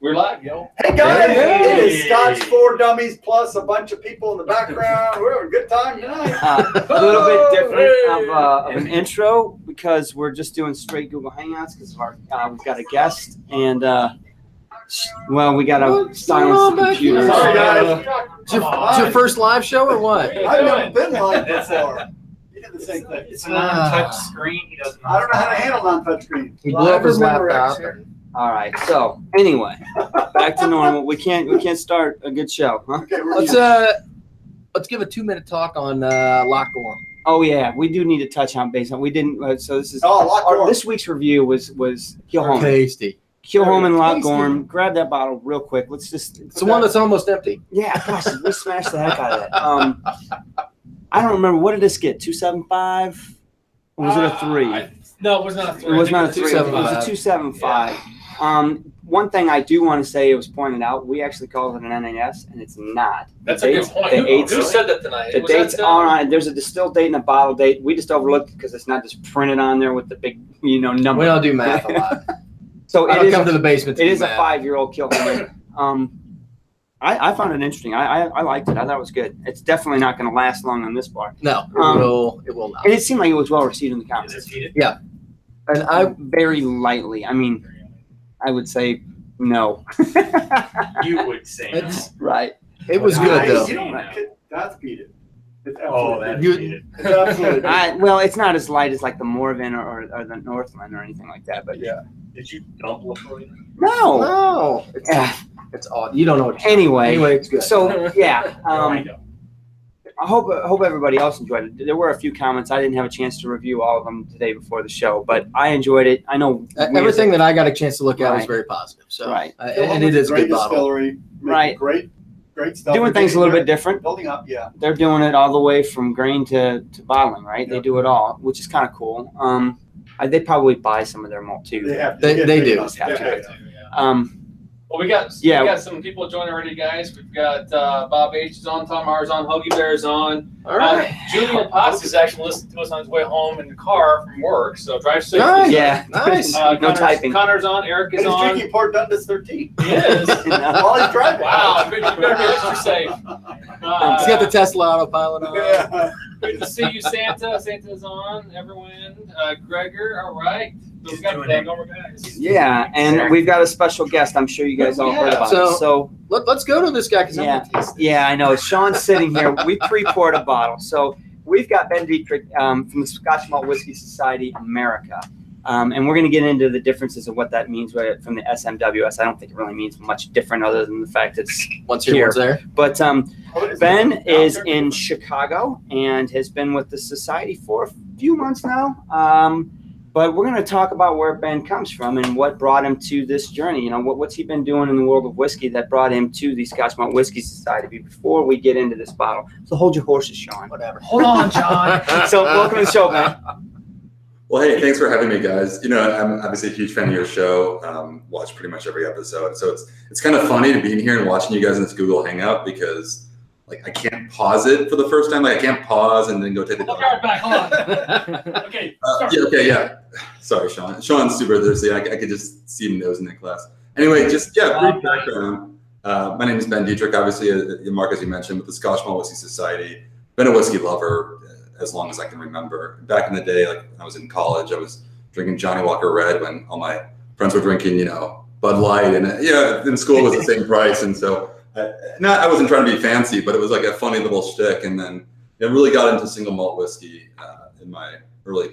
We're live, yo. Hey guys, Hey. it is Scotch 4 Dummies plus a bunch of people in the background. We're having a good time tonight. A little bit different of an intro because we're just doing straight Google Hangouts because we've got a guest and we got to silence the computer. Sorry guys. It's your first live show or what? I've never been live before. He did the same thing. It's a non-touch screen. He doesn't. I don't know how to handle non-touch screen. He blew up his laptop. All right. So anyway, back to normal. We can't start a good show, huh? Okay, Let's give a 2-minute talk on Loch Gorm. Oh yeah, we do need to touch on base on. We didn't. So this is Loch Gorm. this week's review was Kilholman. Tasty. Kilholman Loch Tasty. Gorm. Grab that bottle real quick. Let's just. It's the one that's almost empty. Yeah, gosh, we smashed the heck out of that. I don't remember. What did this get? 275? Or was it a 3? No, it was not a 3. It was not a 3. It was 275. a 275. One thing I do want to say, it was pointed out, we actually call it an NAS, and it's not. That's a good point. Who said that tonight? The dates are on it. There's a distilled date and a bottle date. We just overlooked it because it's not just printed on there with the big, number. We don't do math a lot. So I don't come to the basement. It is a 5-year-old Kilholman. I found it interesting. I liked it. I thought it was good. It's definitely not going to last long on this bar. No, it will not. And it seemed like it was well received in the comments. Is it heated? Yeah. And I Very lightly. I mean, I would say no. You would say no. Right. it was good though. You don't that's beat it. It's Oh, absolutely. that's You- heated. It's absolutely. Well, it's not as light as like the Morven or the Northland or anything like that. But Yeah. Did you dump LaFroy? no. No, Yeah. it's odd. You don't know what. Anyway, It's good. so yeah. I know. I hope everybody else enjoyed it. There were a few comments. I didn't have a chance to review all of them today before the show, but I enjoyed it. I know Everything that I got a chance to look at was Right. very positive. So Right. and it is a great good bottle. distillery. Right. Great stuff. doing things a little bit different. Building up, yeah. They're doing it all the way from grain to bottling, right? They do it all, which is kind of cool. They probably buy some of their malt too. They have. They do. Yeah. Well, we got some people joining already, guys. We've got Bob H is on, Tom R is on, Hoagie Bear is on. All right. Julian Potts is actually listening to us on his way home in the car from work, so drive safe. Nice. Yeah. Nice. No typing. Connor's on, Eric is And his on. drinking part done this 13. He is. While he's driving. Wow, you better be extra safe. He's got the Tesla autopilot on. Yeah. Good to see you, Santa. Santa's on. Everyone. Gregor, all right. So we got the number guys. Yeah, and we've got a special guest. I'm sure you guys all heard about it. So Let's go to this guy because yeah, I know. Sean's sitting here. We pre-poured a bottle. So we've got Ben Dietrich from the Scotch Malt Whiskey Society America. And we're going to get into the differences of what that means from the SMWS. I don't think it really means much different other than the fact it's once here, once there. But Ben is in Chicago and has been with the society for a few months now. But we're going to talk about where Ben comes from and what brought him to this journey. What's he been doing in the world of whiskey that brought him to the Scotch Malt Whiskey Society before we get into this bottle. So hold your horses, Sean. Whatever. Hold on, John. So welcome to the show, Ben. Well, hey, thanks for having me, guys. I'm obviously a huge fan of your show. Watch pretty much every episode. So it's kind of funny to be in here and watching you guys in this Google Hangout because I can't pause it for the first time. I can't pause and then go take the dog. Hold back. Hold on. Okay. Yeah. Sorry, Sean. Sean's super thirsty. I could just see him nosing in class. Anyway, brief background. My name is Ben Dietrich. Obviously, Mark, as you mentioned, with the Scotch Malt Whiskey Society. Been a whiskey lover as long as I can remember. Back in the day, when I was in college, I was drinking Johnny Walker Red when all my friends were drinking, Bud Light, and in school it was the same price, and so I wasn't trying to be fancy, but it was like a funny little shtick. And then I really got into single malt whiskey back in my early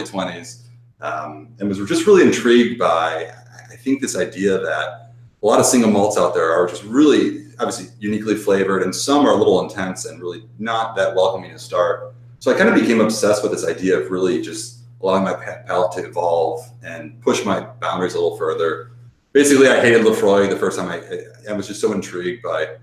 20s, and was just really intrigued by I think this idea that a lot of single malts out there are just really obviously uniquely flavored, and some are a little intense and really not that welcoming to start. So I kind of became obsessed with this idea of really just allowing my palate to evolve and push my boundaries a little further. Basically, I hated Lefroy the first time. I was just so intrigued by,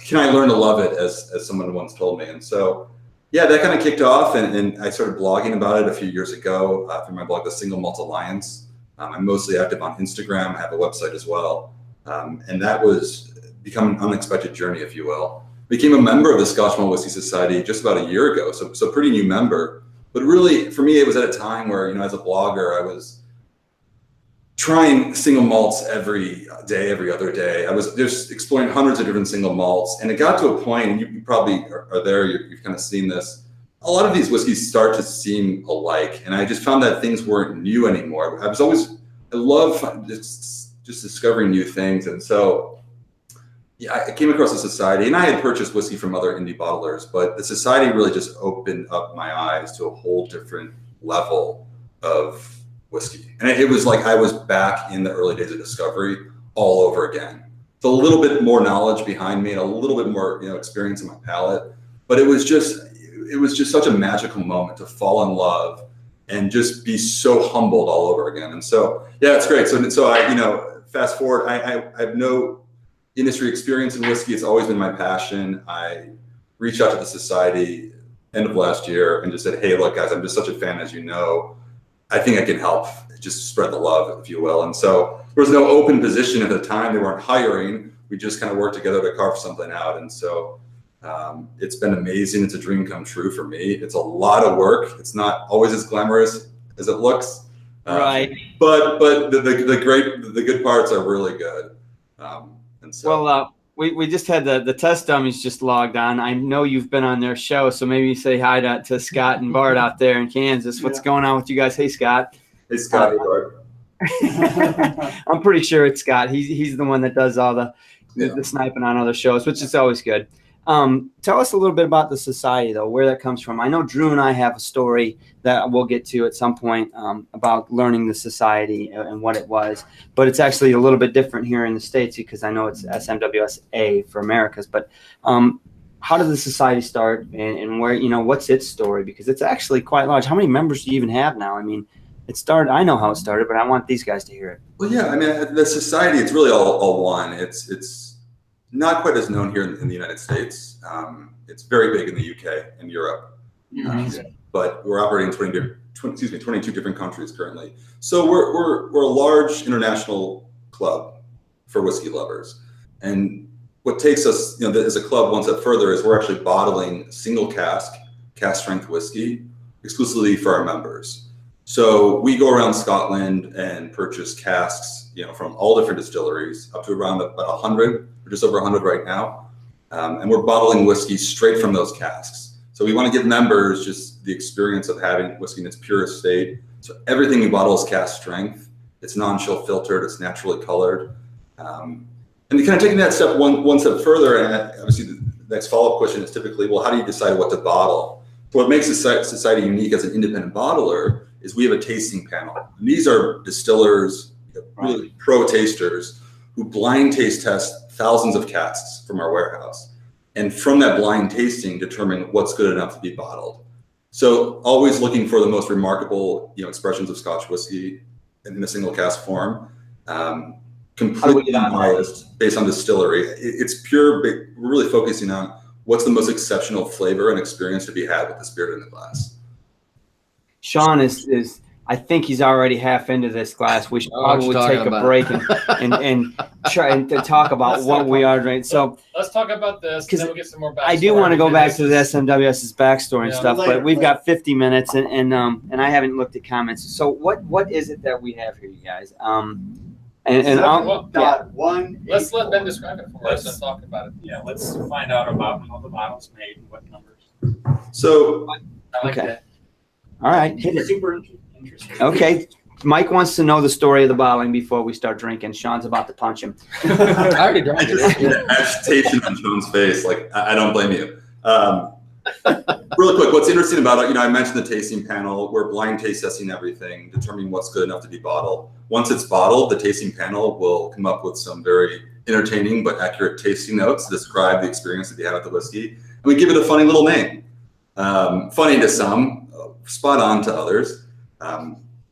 can I learn to love it, as someone once told me. And so, that kind of kicked off, and I started blogging about it a few years ago through my blog, The Single Malt Alliance. I'm mostly active on Instagram. I have a website as well. And that was become an unexpected journey, if you will. Became a member of the Scotch Malt Whiskey Society just about a year ago, so pretty new member. But really, for me, it was at a time where, as a blogger, I was trying single malts every day, every other day. I was just exploring hundreds of different single malts, and it got to a point, and you probably are there, you've kind of seen this. A lot of these whiskeys start to seem alike, and I just found that things weren't new anymore. I love just discovering new things, and so yeah, I came across a society, and I had purchased whiskey from other indie bottlers, but the society really just opened up my eyes to a whole different level of whiskey. And it was like I was back in the early days of discovery all over again. It's a little bit more knowledge behind me and a little bit more, experience in my palate, but it was just such a magical moment to fall in love and just be so humbled all over again. And so, yeah, it's great. So I, fast forward, I have no industry experience in whiskey. It's always been my passion. I reached out to the society end of last year and just said, hey, look, guys, I'm just such a fan, as you know. I think I can help just spread the love, if you will. And so there was no open position at the time. They weren't hiring. We just kind of worked together to carve something out. And so it's been amazing. It's a dream come true for me. It's a lot of work. It's not always as glamorous as it looks. Right. But the good parts are really good. And so. Well, we just had the test dummies just logged on. I know you've been on their show, so maybe say hi to Scott and Bart out there in Kansas. What's going on with you guys? Hey, Scott. Hey, Scott. Bart. I'm pretty sure it's Scott. He's the one that does all the sniping on other shows, which is always good. Tell us a little bit about the society, though, where that comes from. I know Drew and I have a story that we'll get to at some point about learning the society and what it was, but it's actually a little bit different here in the States because I know it's SMWSA for Americas. But how did the society start, and where, what's its story? Because it's actually quite large. How many members do you even have now? I mean, it started. I know how it started, but I want these guys to hear it. Well, yeah, I mean, the society, it's really all one. It's not quite as known here in the United States. It's very big in the UK and Europe, but we're operating in 22 different countries currently. So we're a large international club for whiskey lovers. And what takes us, as a club one step further is we're actually bottling single cask strength whiskey exclusively for our members. So we go around Scotland and purchase casks, from all different distilleries, up to around about 100, or just over 100 right now. And we're bottling whiskey straight from those casks. So we want to give members just the experience of having whiskey in its purest state. So everything we bottle is cask strength. It's non-chill filtered. It's naturally colored. And kind of taking that step one step further, and obviously the next follow-up question is typically, well, how do you decide what to bottle? What makes society unique as an independent bottler is we have a tasting panel. And these are distillers, really pro tasters, who blind taste test thousands of casks from our warehouse. And from that blind tasting, determine what's good enough to be bottled. So always looking for the most remarkable, expressions of Scotch whiskey in a single cask form. Completely unbiased based on distillery. It's pure, we're really focusing on what's the most exceptional flavor and experience to be had with the spirit in the glass. Sean is I think he's already half into this glass. We should probably take a break and try and talk about what we are drinking. So let's talk about this, and then we'll get some more backstory. I do want to go back to the SMWS's backstory and stuff, but we've got 50 minutes, and I haven't looked at comments. So what is it that we have here, you guys? Let's let Ben describe it for us and talk about it. Yeah, let's find out about how the bottle's made and what numbers. So I like that. All right, hit it. Super interesting. Okay, Mike wants to know the story of the bottling before we start drinking. Sean's about to punch him. I already drank it. Agitation on Sean's face, like I don't blame you. Really quick, what's interesting about it, I mentioned the tasting panel. We're blind taste testing everything, determining what's good enough to be bottled. Once it's bottled, the tasting panel will come up with some very entertaining but accurate tasting notes to describe the experience that they had with the whiskey. And we give it a funny little name. Funny to some, spot on to others.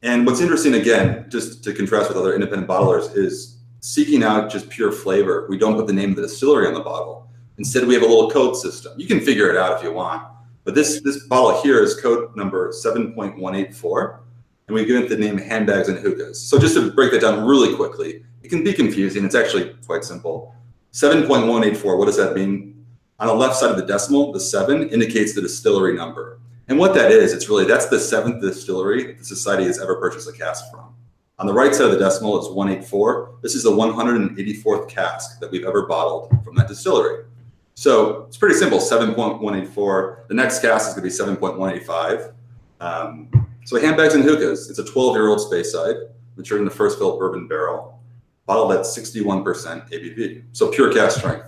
And what's interesting, again, just to contrast with other independent bottlers, is seeking out just pure flavor. We don't put the name of the distillery on the bottle. Instead, we have a little code system. You can figure it out if you want. But this bottle here is code number 7.184, and we've given it the name Handbags and Hookahs. So just to break that down really quickly, it can be confusing. It's actually quite simple. 7.184, what does that mean? On the left side of the decimal, the 7 indicates the distillery number. And what that is, that's the 7th distillery the society has ever purchased a cask from. On the right side of the decimal is 184. This is the 184th cask that we've ever bottled from that distillery. So it's pretty simple, 7.184. The next cask is going to be 7.185. So handbags and hookahs, it's a 12-year-old Speyside, matured in the first fill bourbon barrel, bottled at 61% ABV. So pure cask strength.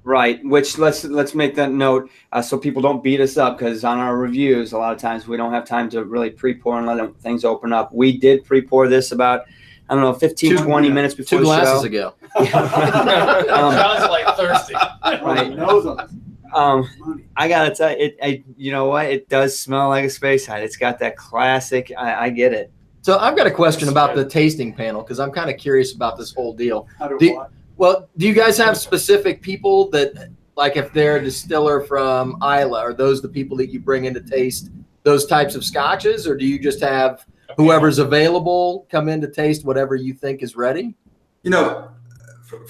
Right, which let's make that note so people don't beat us up, because on our reviews, a lot of times we don't have time to really pre-pour and let things open up. We did pre-pour this about, I don't know, 15, 20 minutes before 2 the glasses show. ago. Sounds like thirsty. Right. Nose on I gotta tell you, you know what? It does smell like a Speyside. It's got that classic. I get it. So I've got a question about the tasting panel, because I'm kind of curious about this whole deal. How do Do- what? Well, do you guys have specific people that, like if they're a distiller from Isla, are those the people that you bring in to taste those types of scotches, or do you just have whoever's available come in to taste whatever you think is ready? You know,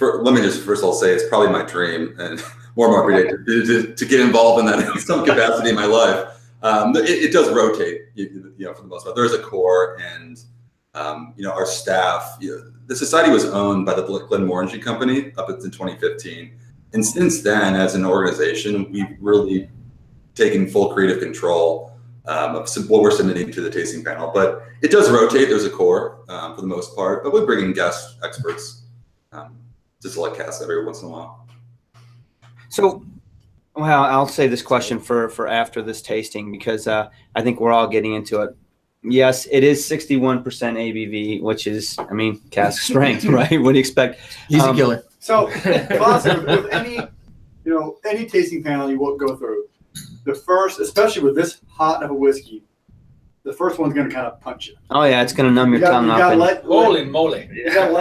let me just first of all say it's probably my dream and more of my every day to get involved in that in some capacity in my life. It does rotate, you know, for the most part. There's a core, and you know, our staff. The society was owned by the Glenmorangie Company up until 2015, and since then, as an organization, we've really taken full creative control of what we're submitting to the tasting panel. But it does rotate. There's a core for the most part, but we bring in guest experts to select casks every once in a while. So, well, I'll say this question for after this tasting, because I think we're all getting into it. Yes, it is 61% ABV, which is, I mean, cask strength, right? What do you expect? He's a killer. So, positive with any tasting panel you will go through, the first, especially with this hot of a whiskey, the first one's going to kind of punch you. Oh yeah, it's gonna numb your tongue You up. got to and- let Holy moly. you got to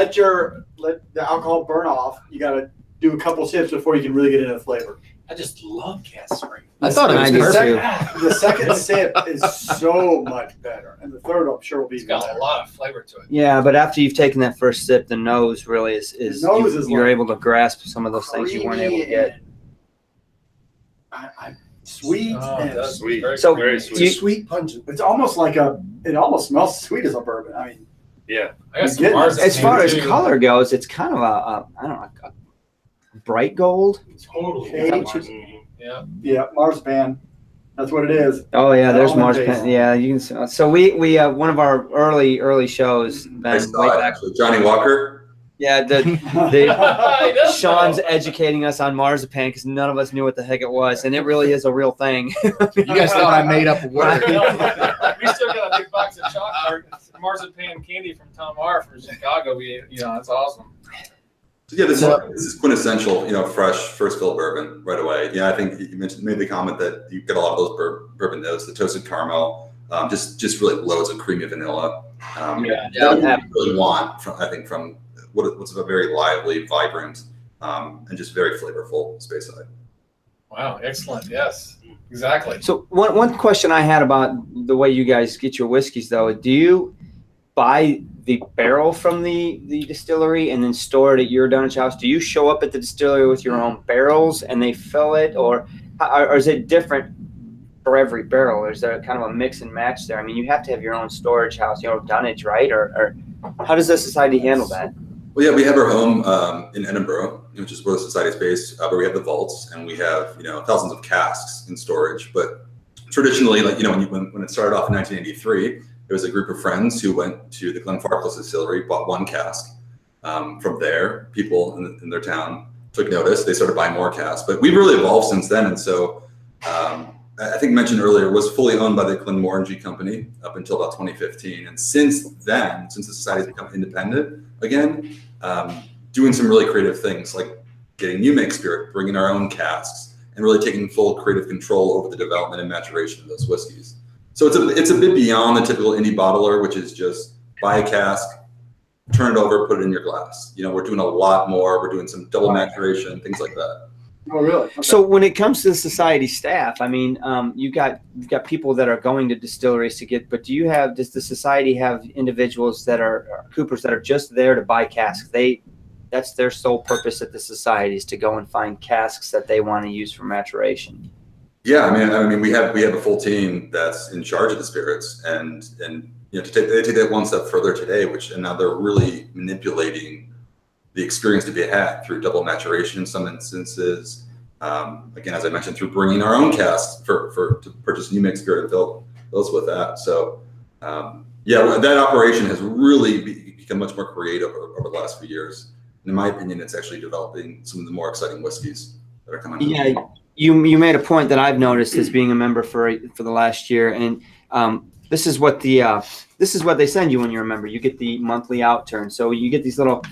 let the alcohol burn off. You got to do a couple sips before you can really get into the flavor. I just love cask strength. I thought it was I do perfect. too. The second sip is so much better, and the third I'm sure will be It's got better. a lot of flavor to it. Yeah, but after you've taken that first sip, the nose really is The nose is you're like able to grasp some of those things you weren't able to get. Sweet Oh, and that's sweet. very So, Very do you- sweet pungent. It's almost like it almost smells sweet as a bourbon. I mean, Yeah. I got some As marzipan as far as too. color goes, it's kind of a I don't know, a bright gold. Totally. Okay. Yeah. yeah, marzipan. That's what it is. Oh yeah, there's Almond marzipan. taste. Yeah, you can. So we one of our early shows. I Ben, saw way it back. actually. Johnny Walker. Yeah, the He does Sean's know. educating us on marzipan because none of us knew what the heck it was, and it really is a real thing. You guys thought I made up a word. We still got a big box of chocolate marzipan candy from Tom R from Chicago. That's awesome. So yeah, this is quintessential, fresh first fill bourbon right away. Yeah, I think you made the comment that you get a lot of those bourbon notes, the toasted caramel, just really loads of creamy vanilla. That you really want from what's a very lively, vibrant, and just very flavorful Speyside. Wow, excellent. Yes, exactly. So one question I had about the way you guys get your whiskeys, though, do you buy the barrel from the distillery and then store it at your Dunwich house? Do you show up at the distillery with your own barrels and they fill it, or is it different for every barrel? Or is there kind of a mix and match there? I mean, you have to have your own storage house, Dunwich, right? Or how does the society handle that? Well, yeah, we have our home in Edinburgh, which is where the society is based, but we have the vaults and we have, thousands of casks in storage. But traditionally, when it started off in 1983, it was a group of friends who went to the Glenfarclas distillery, bought one cask. From there, people in their town took notice. They started buying more casks. But we've really evolved since then. And so I think mentioned earlier, was fully owned by the Glenmorangie Company up until about 2015. And since then, since the society has become independent again, doing some really creative things like getting new make spirit, bringing our own casks, and really taking full creative control over the development and maturation of those whiskeys. So it's a bit beyond the typical indie bottler, which is just buy a cask, turn it over, put it in your glass. We're doing a lot more. We're doing some double maturation, things like that. Oh, really? Okay. So when it comes to the society staff, I mean, you've got people that are going to distilleries to get, but does the society have individuals that are coopers that are just there to buy casks? That's their sole purpose at the society, is to go and find casks that they want to use for maturation. Yeah, I mean, we have a full team that's in charge of the spirits, and they take that one step further today, and now they're really manipulating the experience to be had through double maturation in some instances. Again, as I mentioned, through bringing our own cast to purchase new mixed beer and fill those with that. So that operation has really become much more creative over the last few years. And in my opinion, it's actually developing some of the more exciting whiskeys that are coming. Yeah, you made a point that I've noticed as being a member for the last year, and this is what they send you when you're a member. You get the monthly outturn, so you get these little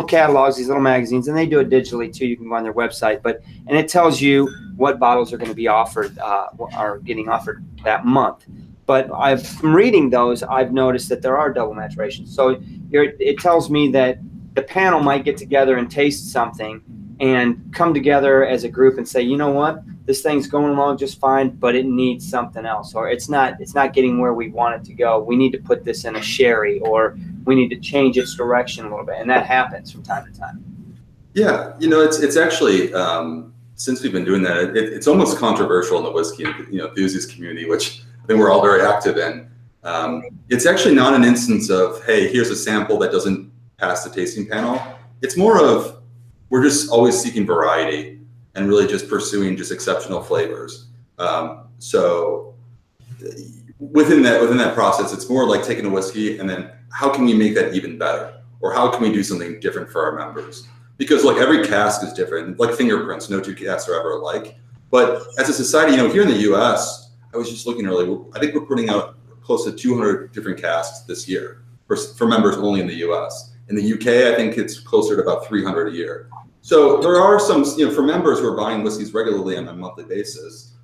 catalogs, these little magazines, and they do it digitally too. You can go on their website, and it tells you what bottles are going to be offered, are getting offered that month. But from reading those, I've noticed that there are double maturations. So it tells me that the panel might get together and taste something and come together as a group and say, you know what, this thing's going along just fine, but it needs something else, or it's not getting where we want it to go. We need to put this in a sherry, or we need to change its direction a little bit, and that happens from time to time. Yeah, it's actually since we've been doing that, it's almost controversial in the whiskey enthusiast community, which I think we're all very active in. It's actually not an instance of, hey, here's a sample that doesn't pass the tasting panel. It's more of, we're just always seeking variety and really just pursuing just exceptional flavors. So within that process, it's more like taking a whiskey and then how can we make that even better? Or how can we do something different for our members? Because like every cask is different, like fingerprints, no two casks are ever alike. But as a society, here in the US, I was just looking earlier, I think we're putting out close to 200 different casks this year for members only in the US. In the UK, I think it's closer to about 300 a year. So there are some, for members who are buying whiskeys regularly on a monthly basis,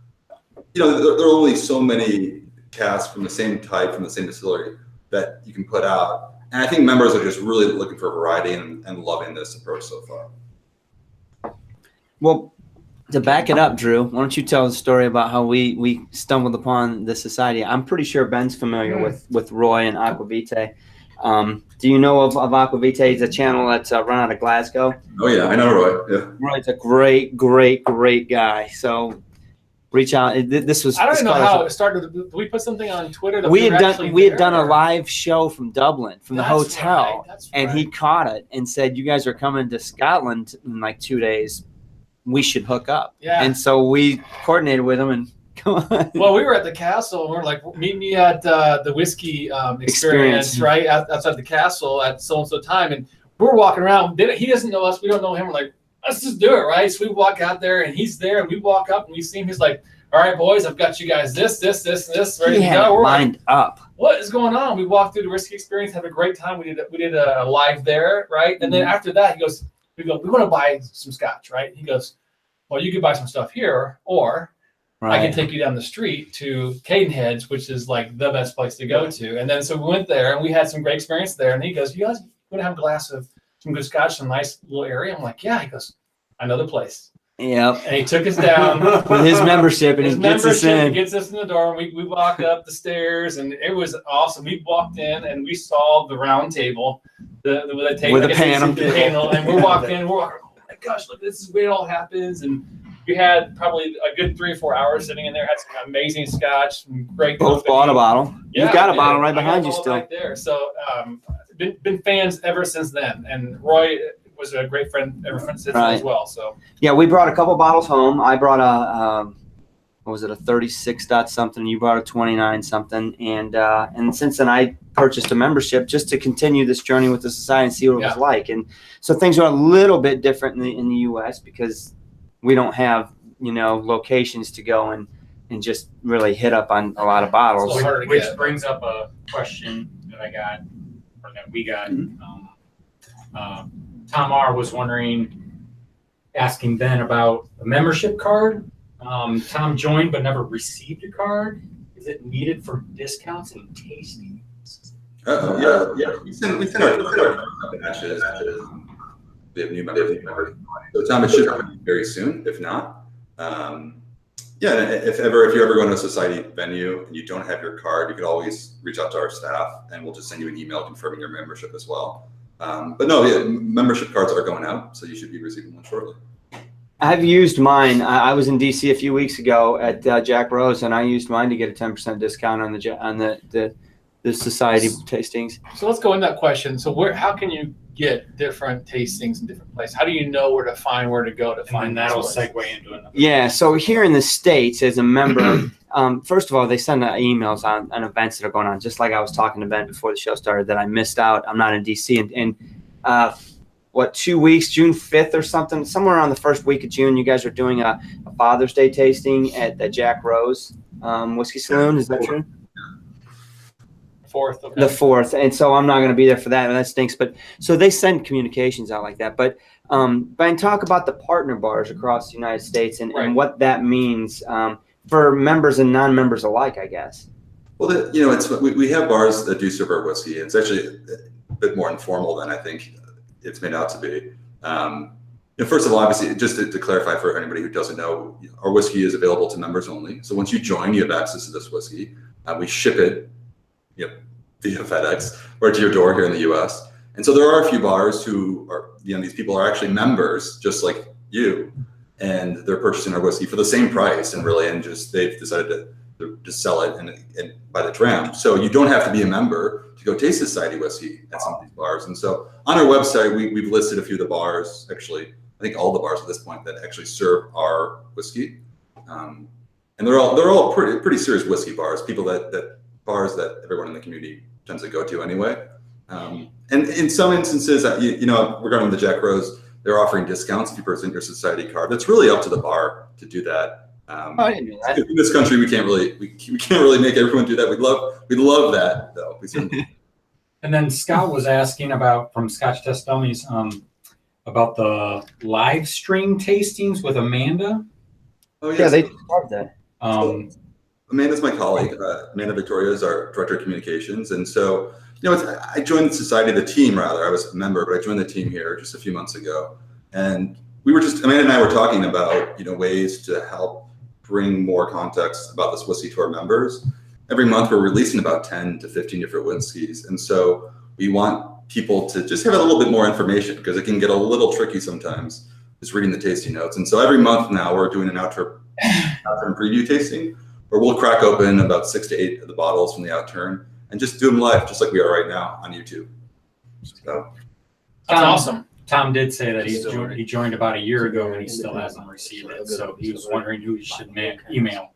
there are only so many casks from the same type, from the same distillery that you can put out. And I think members are just really looking for variety and loving this approach so far. Well, to back it up, Drew, why don't you tell the story about how we stumbled upon this society? I'm pretty sure Ben's familiar with Roy and Aquavitae. Do you know of Aquavitae? It's a channel that's run out of Glasgow. Oh yeah, I know Roy. Yeah. Roy's a great guy. So reach out. This was. I don't even know how it started. Did we put something on Twitter? That we had done a live show from Dublin, from the hotel, right, and he caught it and said, "You guys are coming to Scotland in like 2 days. We should hook up." Yeah. And so we coordinated with him and. Well, we were at the castle and we were like, meet me at the whiskey experience, right? Outside the castle at so-and-so time. And we're walking around. He doesn't know us. We don't know him. We're like, let's just do it, right? So we walk out there and he's there and we walk up and we see him. He's like, all right, boys, I've got you guys this, ready to go. We're lined up. What is going on? We walked through the whiskey experience, had a great time. We did a live there, right? And then after that, we want to buy some scotch, right? He goes, well, you can buy some stuff here, or I can take you down the street to Cadenheads, which is like the best place to go to. And then so we went there and we had some great experience there. And he goes, you guys want to have a glass of some good scotch in a nice little area? I'm like, yeah. He goes, I know the place. Yep. And he took us down with his membership, and he gets us in. He gets us in the door. And we walk up the stairs, and it was awesome. We walked in and we saw the round table, the panel, and we walked in. We're like, oh my gosh, look, this is where it all happens. And we had probably a good 3 or 4 hours sitting in there. Had some amazing scotch, some great. Both bought a bottle. Yeah, you got a bottle right behind you still. Right there. So, been fans ever since then. And Roy was a great friend ever since then as well. So yeah, we brought a couple bottles home. I brought a what was it, a 36 dot something. You brought a 29 something, and since then I purchased a membership just to continue this journey with the society and see what it was like. And so things are a little bit different in the U.S. because we don't have, locations to go and just really hit up on a lot of bottles. Which brings up a question that I got, or that we got. Tom R. was asking Ben about a membership card. Tom joined but never received a card. Is it needed for discounts and tasting? Yeah. We send our batches. We have new members. So Tom, it should happen very soon. If not, if you're ever going to a society venue and you don't have your card, you could always reach out to our staff and we'll just send you an email confirming your membership as well. But no, membership cards are going out, so you should be receiving one shortly. I've used mine. I was in DC a few weeks ago at Jack Rose, and I used mine to get a 10% discount on the the society tastings. So let's go in that question. So how can you get different tastings in different places? How do you know where to find where to go to And find then that'll these places? segue into another. Yeah, so here in the States, as a member, first of all, they send emails on events that are going on, just like I was talking to Ben before the show started that I missed out. I'm not in DC. And 2 weeks, June 5th or something, somewhere around the first week of June, you guys are doing a Father's Day tasting at the Jack Rose Whiskey Saloon. Is that true? 4th. Okay. The 4th. And so I'm not going to be there for that. And that stinks. But so they send communications out like that. But Ben, talk about the partner bars across the United States and, Right. and what that means for members and non-members alike, I guess. Well, we have bars that do serve our whiskey. It's actually a bit more informal than I think it's made out to be. First of all, obviously, just to clarify for anybody who doesn't know, our whiskey is available to members only. So once you join, you have access to this whiskey. We ship it via FedEx right to your door here in the U.S. And so there are a few bars who are, these people are actually members, just like you, and they're purchasing our whiskey for the same price, and they've decided to just sell it and by the dram. So you don't have to be a member to go taste Society whiskey at some of these bars. And so on our website, we've listed a few of the bars, actually, I think all the bars at this point that actually serve our whiskey. And they're all pretty serious whiskey bars, bars that everyone in the community tends to go to anyway. And in some instances, regarding the Jack Rose, they're offering discounts if you present your Society card. That's really up to the bar to do that. I didn't know that. In this country, we can't really make everyone do that. We'd love that though. And then Scott was asking from Scotch Testimonies about the live stream tastings with Amanda. Oh Yeah, yes. they love that. Amanda's my colleague. Amanda Victoria is our director of communications, and so I joined the Society, the team rather. I was a member, but I joined the team here just a few months ago, and Amanda and I were talking about ways to help bring more context about this whiskey to our members. Every month we're releasing about 10 to 15 different whiskeys, and so we want people to just have a little bit more information because it can get a little tricky sometimes just reading the tasting notes. And so every month now we're doing an outturn preview tasting, where we'll crack open about 6 to 8 of the bottles from the outturn and just do them live, just like we are right now on YouTube. So That's awesome. Tom did say that he joined about a year ago and he still hasn't received it. So he was wondering who he should email.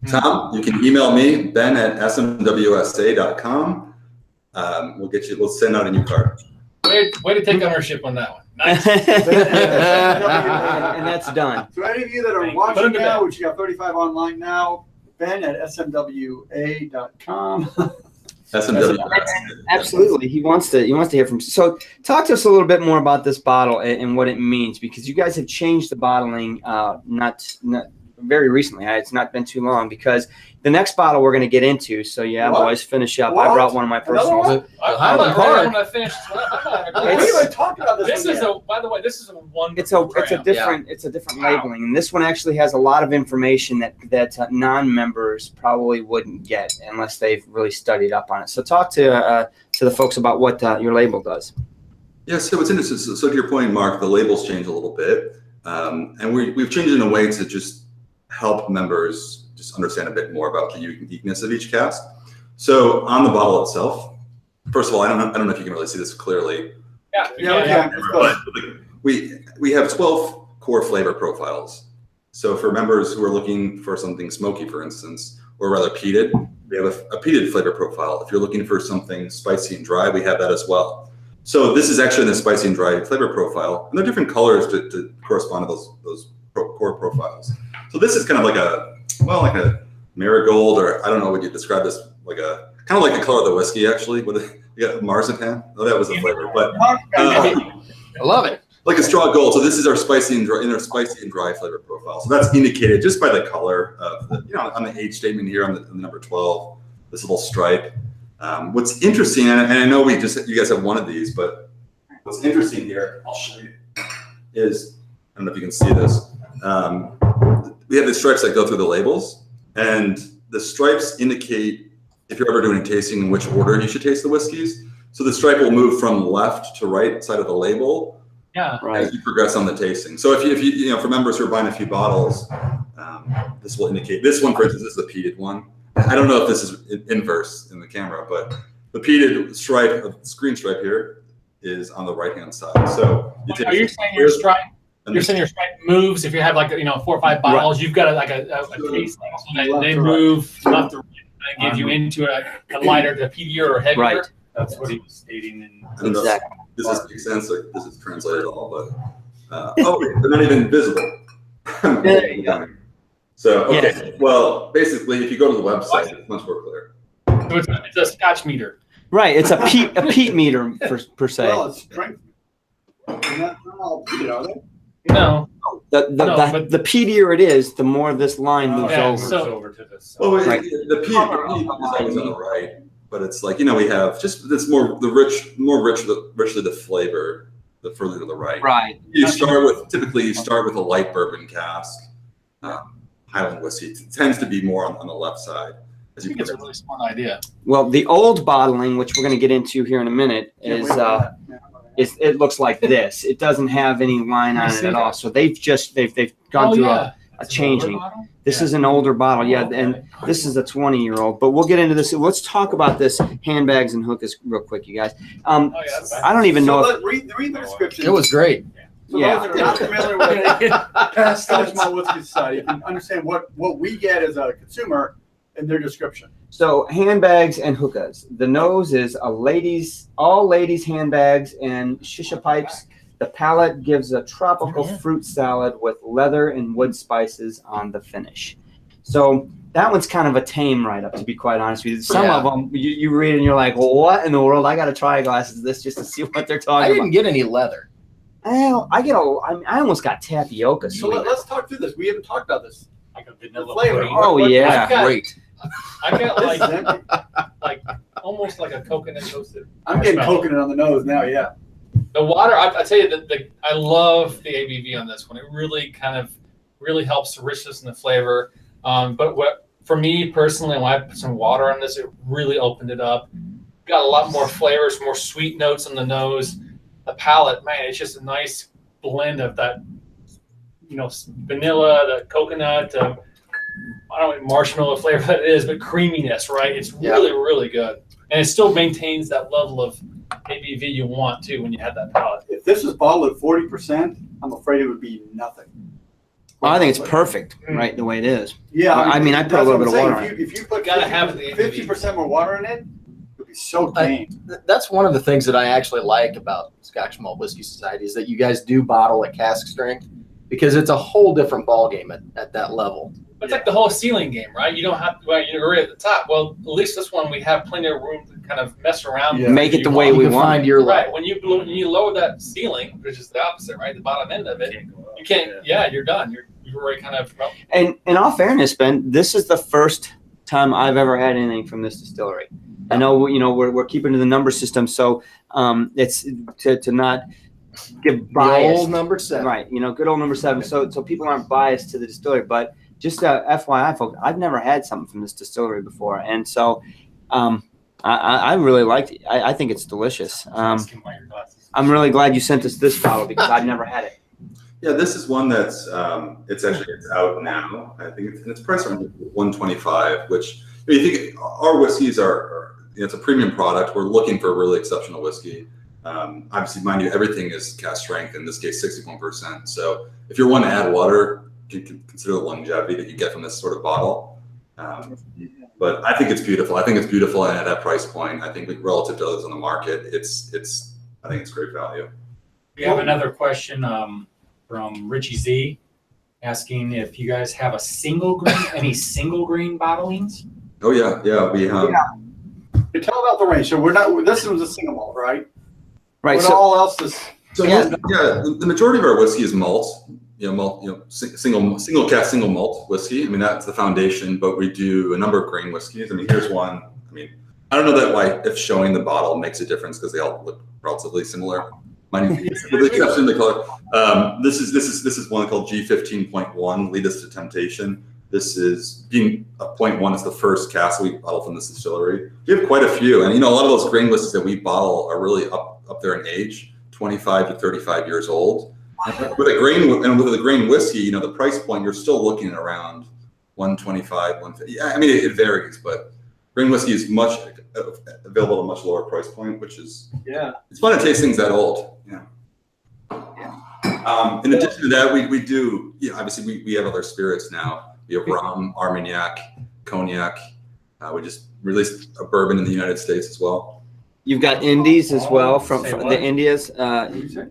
Tom, you can email me, Ben at smwsa.com. We'll send out a new card. Way to take ownership on that one. Nice. And that's done. So any of you that are Put watching them to now, bed. which you got 35 online now, Ben at smwa.com. SMWSA. Absolutely, he wants to hear from. So, talk to us a little bit more about this bottle and what it means, because you guys have changed the bottling not very recently. It's not been too long, because the next bottle we're going to get into. So yeah, What? boys, finish up. What? I brought one of my Another personals. one? I'm not ready. I'm gonna finish. We even talked about This is by the way, this is a wonderful It's a dram. different labeling, and this one actually has a lot of information that non-members probably wouldn't get unless they've really studied up on it. So talk to the folks about what your label does. Yeah, so it's interesting. So to your point, Mark, the labels change a little bit, and we've changed it in a way to just help members just understand a bit more about the uniqueness of each cask. So on the bottle itself, first of all, I don't know if you can really see this clearly. Yeah. But we have 12 core flavor profiles. So for members who are looking for something smoky, for instance, or rather peated, we have a peated flavor profile. If you're looking for something spicy and dry, we have that as well. So this is actually the spicy and dry flavor profile, and they're different colors to correspond to those core profiles. So this is kind of like a marigold, or I don't know what you describe this, kind of like the color of the whiskey actually. Marzipan. Oh, that was the flavor, but I love it. like a straw gold. So this is our spicy and dry flavor profile. So that's indicated just by the color of on the age statement here on the number 12, this little stripe. What's interesting, and I know you guys have one of these, but what's interesting here, I'll show you, is, I don't know if you can see this. We have the stripes that go through the labels, and the stripes indicate if you're ever doing a tasting in which order you should taste the whiskeys. So the stripe will move from left to right side of the label as you progress on the tasting. So if you for members who are buying a few bottles, this will indicate, this one, for instance, is the peated one. I don't know if this is inverse in the camera, but the peated stripe, screen stripe here, is on the right-hand side. So Are you saying your stripe? You're saying your stripe moves if you have like 4 or 5 bottles. You've got a case so they move left to right and give you into a lighter, the peatier or heavier. Right. That's what he was stating. I don't know if Exactly. Does this make sense? Like, this is translated all, but they're not even visible. There you go. So okay, well, basically, if you go to the website, it's much more clear. So it's a Scotch meter. Right. It's a peat meter per se. Well, it's strength. They're not all peated, are they? No. The peatier it is, the more this line moves Yeah, over. so- over to this. Well, Right. the peat is always on the right, but it's like, we have just it's more richly the flavor the further to the right. Right. Typically you start with a light bourbon cask. Highland whiskey tends to be more on the left side. I think it's a really smart idea. Well, the old bottling, which we're going to get into here in a minute, Can't is wait for that. Yeah. it looks like this. It doesn't have any line on it at all. So they've gone through a changing. This is an older bottle, and this is a 20-year-old. But we'll get into this. Let's talk about this handbags and hookahs real quick, you guys. I don't even know. So read the description. It was great. For Yeah. those that are not familiar with Scotch Malt Whiskey Society, you can understand what we get as a consumer in their description. So handbags and hookahs. The nose is all ladies handbags and shisha pipes. The palate gives a tropical fruit salad with leather and wood spices on the finish. So that one's kind of a tame write-up, to be quite honest with you. Some of them you read and you're like, well, what in the world? I got to try glasses of this just to see what they're I talking didn't get any leather. about. Well, I almost got tapioca. So let's talk through this. We haven't talked about this. Like a vanilla Flavor. pudding. Oh yeah. I've got- Great. I got This is empty. like almost like a coconut toasted. I'm getting marshmallow. coconut on the nose now. Yeah. The water, I tell you that I love the ABV on this one. It really really helps the richness and the flavor. But for me personally, when I put some water on this, it really opened it up. Got a lot more flavors, more sweet notes on the nose. The palate, man, it's just a nice blend of that, vanilla, the coconut, I don't know what marshmallow flavor that is, but creaminess, right? It's really, really good. And it still maintains that level of ABV you want too when you have that palate. If this was bottled at 40%, I'm afraid it would be nothing. I think it's perfect, right, the way it is. Yeah. I mean, I put a that's little what bit of I'm water saying. If you put Gotta have the 50% more water in it, it would be so tame. That's one of the things that I actually like about Scotch Malt Whiskey Society is that you guys do bottle at cask strength because it's a whole different ballgame at that level. It's like the whole ceiling game, right? You don't have to, you're right at the top. Well, at least this one, we have plenty of room to kind of mess around. Yeah. with Make if it the you way want. we You can want. find your Right. level. When you lower that ceiling, which is the opposite, right? The bottom end of it, you can't, you're done. You're already kind of, And in all fairness, Ben, this is the first time I've ever had anything from this distillery. I know, we're keeping to the number system, so it's to not give The bias. old number 7. Right, good old number 7. So people aren't biased to the distillery. But just FYI, folks, I've never had something from this distillery before, and so I really liked it. I think it's delicious. Asking why your glasses. I'm really glad you sent us this bottle because I've never had it. Yeah, this is one that's it's out now. I think it's priced around $125, which you think our whiskeys are it's a premium product. We're looking for really exceptional whiskey. Obviously, mind you, everything is cask strength. In this case, 61%. So if you're one to add water, you can consider the longevity that you get from this sort of bottle. But I think it's beautiful. I think it's beautiful, and at that price point, I think relative to others on the market, I think it's great value. We have another question from Richie Z asking if you guys have any single grain bottlings. Oh yeah, we You tell about the range. So this was a single malt, right? Right. What So all else is? So the majority of our whiskey is malt. Single cask, single malt whiskey. I mean, that's the foundation. But we do a number of grain whiskeys. I mean, here's one. I mean, I don't know if showing the bottle makes a difference because they all look relatively similar. With the exception of the color. This is one called G15.1. Lead Us to Temptation. This is being a 0.1 is the first cask we bottle from this distillery. We have quite a few, and a lot of those grain whiskeys that we bottle are really up there in age, 25 to 35 years old. With a grain whiskey, the price point you're still looking at around 125, 150. Yeah, I mean it varies, but grain whiskey is much available at a much lower price point, which is it's fun to taste things that old. In addition to that, we do obviously we have other spirits now. We have rum, Armagnac, cognac. We just released a bourbon in the United States as well. You've got Indies as well from Say the what? Indias.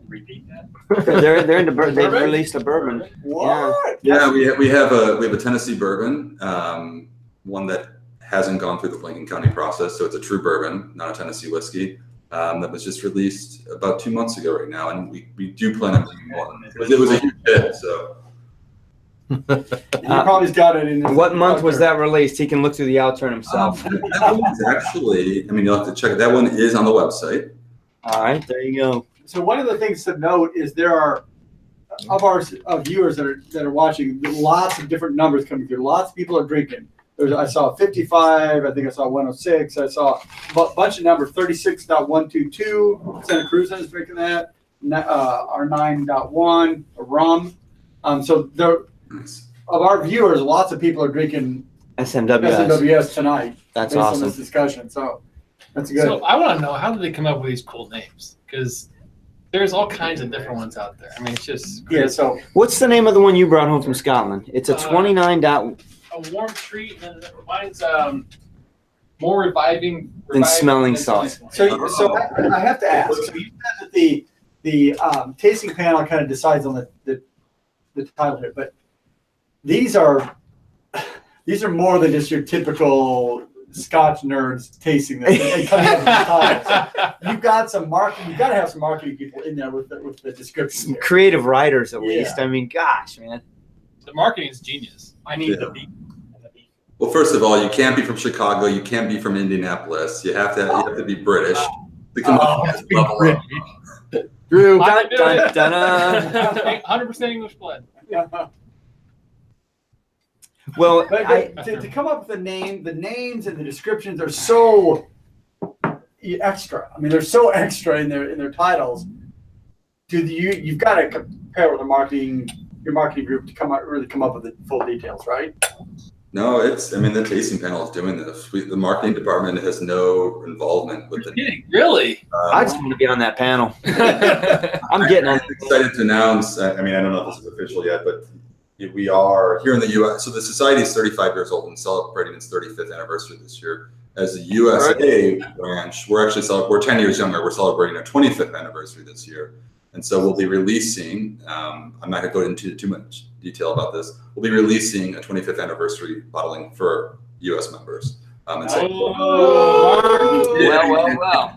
Repeat that. They're in the they've Bourbon? released a bourbon. What? Yeah, we have a Tennessee bourbon, one that hasn't gone through the Lincoln County process, so it's a true bourbon, not a Tennessee whiskey. That was just released about 2 months ago right now, and we do plan on doing more. It was a huge hit, so. He probably's got it in his What month was that released? He can look through the outturn himself. That one's actually, I mean, you'll have to check it. That one is on the website. All right, there you go. So one of the things to note is there are of our viewers that are watching, lots of different numbers coming through. Lots of people are drinking. I saw 55. I think I saw 106. I saw a bunch of numbers. 36.122. Santa Cruz is drinking that. R9.1. Rum. So there, Nice. of our viewers, lots of people are drinking SMWS. SMWS tonight. That's based on awesome. this discussion. So that's good. So I want to know, how did they come up with these cool names? Because there's all kinds of different ones out there. I mean, it's just Yeah. So What's the name of the one you brought home from Scotland? It's a 29. a warm treat, and then mine's more reviving Than smelling salts. So I have to ask. So you said that the tasting panel kind of decides on the title here, but these are more than just your typical Scotch nerds tasting this and coming up with the titles. You've got some marketing. You've got to have some marketing people in there with the description. Some here. creative writers, at Yeah. least. I mean, gosh, man. The marketing is genius. I need Yeah. the beef. Well, first of all, you can't be from Chicago. You can't be from Indianapolis. You have to be British to come up with this level of- Drew, I dun, can do dun, it. dun, dun. 100% English blend. Well, But to come up with the names and the descriptions are so extra. I mean, they're so extra in their titles. You've got to compare with your marketing group to come up with the full details, right? No, the tasting panel is doing this. The marketing department has no involvement with You're it. kidding? Really? I just want to get on that panel. I'm getting on. I'm excited to announce, I don't know if this is official yet, but we are here in the U.S. So the society is 35 years old and celebrating its 35th anniversary this year. As a USA branch, we're 10 years younger. We're celebrating our 25th anniversary this year. And so we'll be releasing, I'm not going to go into too much detail about this. We'll be releasing a 25th anniversary bottling for U.S. members. And so Well.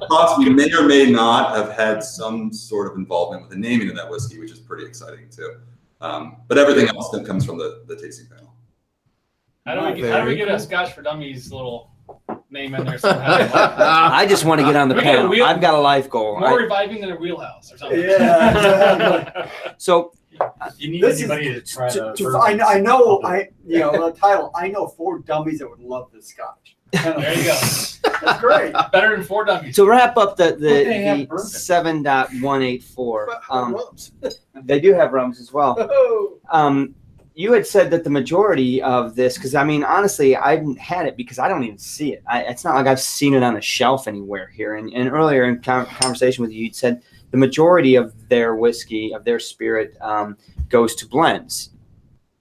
possibly may or may not have had some sort of involvement with the naming of that whiskey, which is pretty exciting too. But everything else that comes from the tasting panel. How do we get a Scotch for Dummies little name in there somehow? I just want to get on the We get a panel. wheel- I've got a life goal. More reviving than a wheelhouse or something. Yeah. So You need This is- anybody to try the. I know the title. I know 4 dummies that would love this Scotch. There you go. That's great. Better than 4 Dummies. to wrap up the They have bourbon. 7.184, they do have rums as well. You had said that the majority of this, because I mean, honestly, I haven't had it because I don't even see it. It's not like I've seen it on a shelf anywhere here. And earlier in conversation with you, you'd said the majority of their whiskey, of their spirit, goes to blends.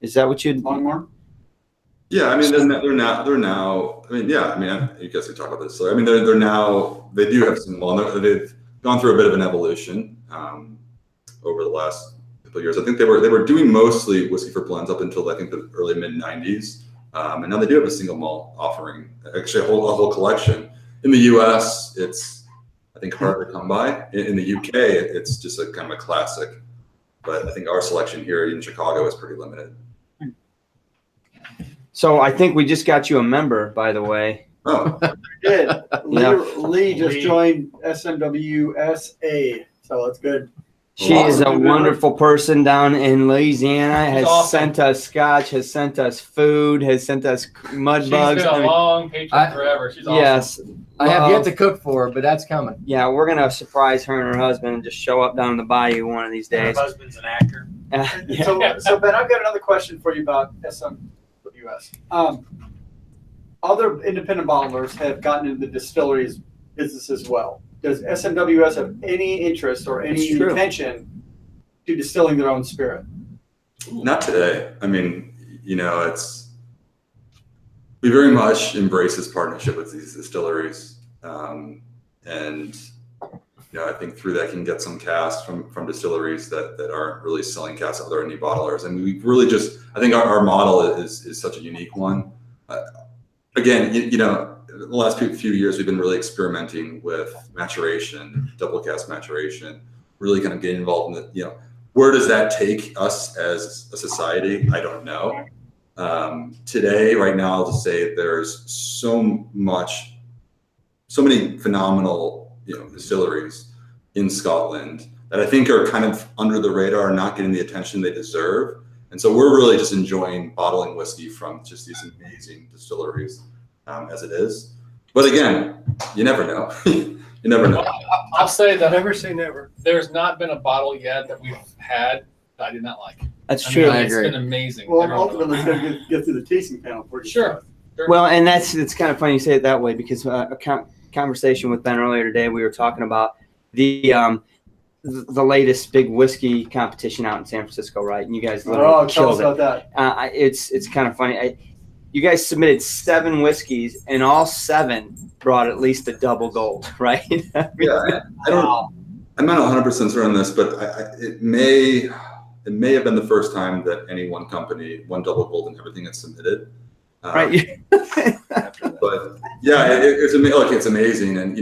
Is that what you'd? Longmore? Yeah, they're now. You guys can talk about this. So, they're now. They do have some. Well, they've gone through a bit of an evolution over the last couple of years. I think they were doing mostly whiskey for blends up until I think the early mid '90s, and now they do have a single malt offering. Actually, a whole collection. In the U.S., it's I think hard to come by. In the UK, it's just a kind of a classic. But I think our selection here in Chicago is pretty limited. So I think we just got you a member, by the way. Oh, Did. Yeah. Lee just Lee. joined SMWSA, so that's good. She is a wonderful person down in Louisiana, has awesome. sent us scotch, has sent us food, has sent us mud She's bugs. been a long patron forever. She's awesome. Yes. I have yet to cook for her, but that's coming. Yeah, we're going to surprise her and her husband and just show up down in the bayou one of these Her days. husband's an actor. Yeah. So Ben, I've got another question for you about SMWS. US. Other independent bottlers have gotten into the distilleries business as well. Does SMWS have any interest or any It's true. intention to distilling their own spirit? Not today. I mean, we very much embrace this partnership with these distilleries, and I think through that can get some cask from distilleries that aren't really selling cask to other indie bottlers. And we really I think our model is such a unique one. Again, the last few years we've been really experimenting with maturation, double cask maturation, really kind of getting involved in the, where does that take us as a society? I don't know. Today, right now, I'll just say there's so many phenomenal, distilleries in Scotland that I think are kind of under the radar, not getting the attention they deserve. And so we're really just enjoying bottling whiskey from just these amazing distilleries as it is. But again, you never know. You never know. I'll say that Never say never. there's not been a bottle yet that we've had that I did not like. That's I true. mean, I it's agree. been amazing. Well, Everyone- ultimately, it's going to get through the tasting panel for you. Sure. Well, and it's kind of funny you say it that way because a conversation with Ben earlier today, we were talking about the latest big whiskey competition out in San Francisco, right? And you guys literally Oh, tell us killed it. about that. It's kind of funny. You guys submitted 7 whiskeys, and all 7 brought at least a double gold, right? Yeah, I'm not 100% certain on this, but it may have been the first time that any one company won double gold in everything it's submitted. Right. But yeah, it's amazing, and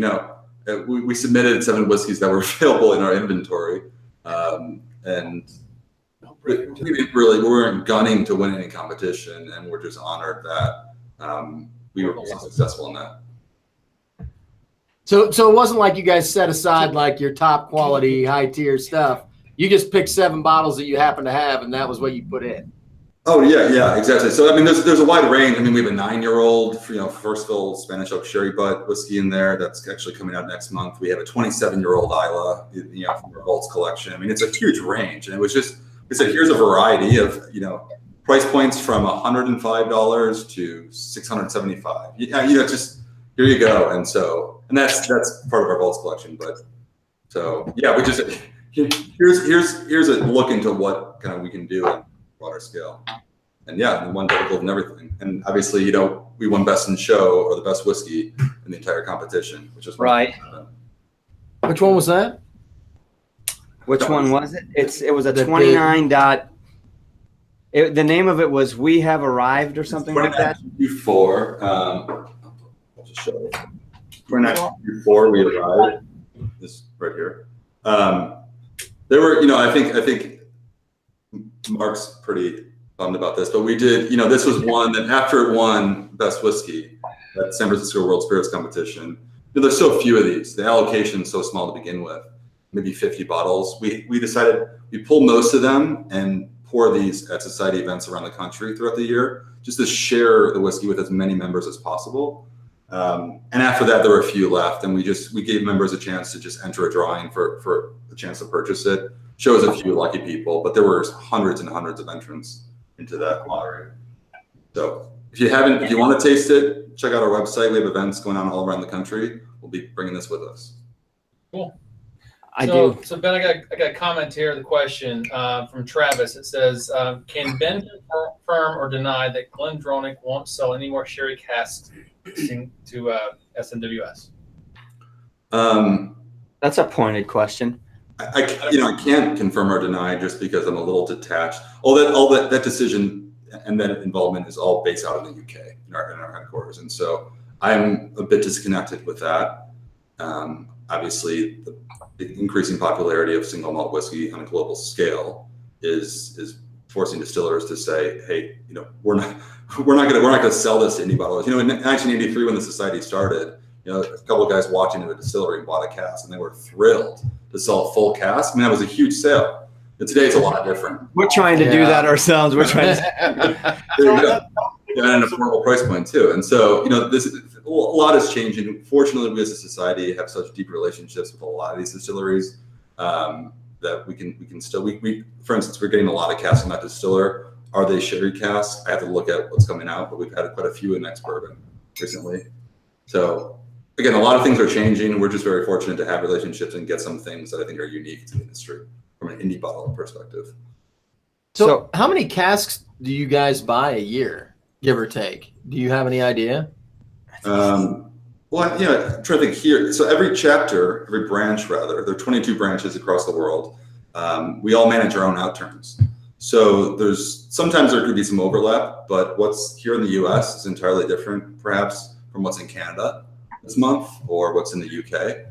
we submitted 7 whiskeys that were available in our inventory, and we weren't gunning to win any competition, and we're just honored that we were successful in that. So it wasn't like you guys set aside like your top quality, high tier stuff. You just picked 7 bottles that you happen to have, and that was what you put in. Oh yeah, exactly. So I mean, there's a wide range. I mean, we have a 9-year-old, first fill Spanish oak sherry butt whiskey in there that's actually coming out next month. We have a 27-year-old Islay, from our Vaults collection. I mean, it's a huge range, and it was just we said here's a variety of price points from $105 to $675. Just here you go. And that's part of our Vaults collection. But so yeah, we just here's a look into what kind of we can do on a broader scale. And yeah, we won double gold and everything. And obviously, we won best in show or the best whiskey in the entire competition, which is Right. Which one was that? Which one was it? It was a The 29 dot. The name of it was "We Have Arrived" or something like that. Q4. I'll just show you. For next Q4, we arrived. This right here. There were, I think Mark's pretty bummed about this, but we did, this was one that after it won Best Whiskey at San Francisco World Spirits Competition, there's so few of these. The allocation is so small to begin with, maybe 50 bottles. We decided we pull most of them and pour these at society events around the country throughout the year, just to share the whiskey with as many members as possible. And after that, there were a few left, and we gave members a chance to just enter a drawing for a chance to purchase it. Shows a few lucky people, but there were hundreds and hundreds of entrants into that lottery. So if you want to taste it, check out our website. We have events going on all around the country. We'll be bringing this with us. Cool. I do. So Ben, I got a comment here. The question from Travis. It says, "Can Ben confirm or deny that Glendronach won't sell any more sherry casks to SMWS?" That's a pointed question. I can't confirm or deny just because I'm a little detached. All that decision and that involvement is all based out in the UK in our headquarters, and so I'm a bit disconnected with that. Obviously, the increasing popularity of single malt whiskey on a global scale is forcing distillers to say, hey, we're not going to sell this to indie bottlers. In 1983 when the society started, a couple of guys walked into a distillery and bought a cask, and they were thrilled to sell a full cask. I mean, that was a huge sale. And today it's a lot different. We're trying to do that ourselves. We're trying to. There you go. And an affordable price point too. And so, a lot is changing. Fortunately, we as a society have such deep relationships with a lot of these distilleries that we can still, for instance, we're getting a lot of casks from that distiller. Are they sherry casks? I have to look at what's coming out, but we've had quite a few in ex-bourbon recently. So again, a lot of things are changing. We're just very fortunate to have relationships and get some things that I think are unique to the industry from an indie bottle perspective. So how many casks do you guys buy a year, give or take? Do you have any idea? Well, yeah, I'm trying to think here. So every chapter, every branch rather, there are 22 branches across the world. We all manage our own outturns. So sometimes there could be some overlap, but what's here in the US is entirely different, perhaps, from what's in Canada this month or what's in the UK.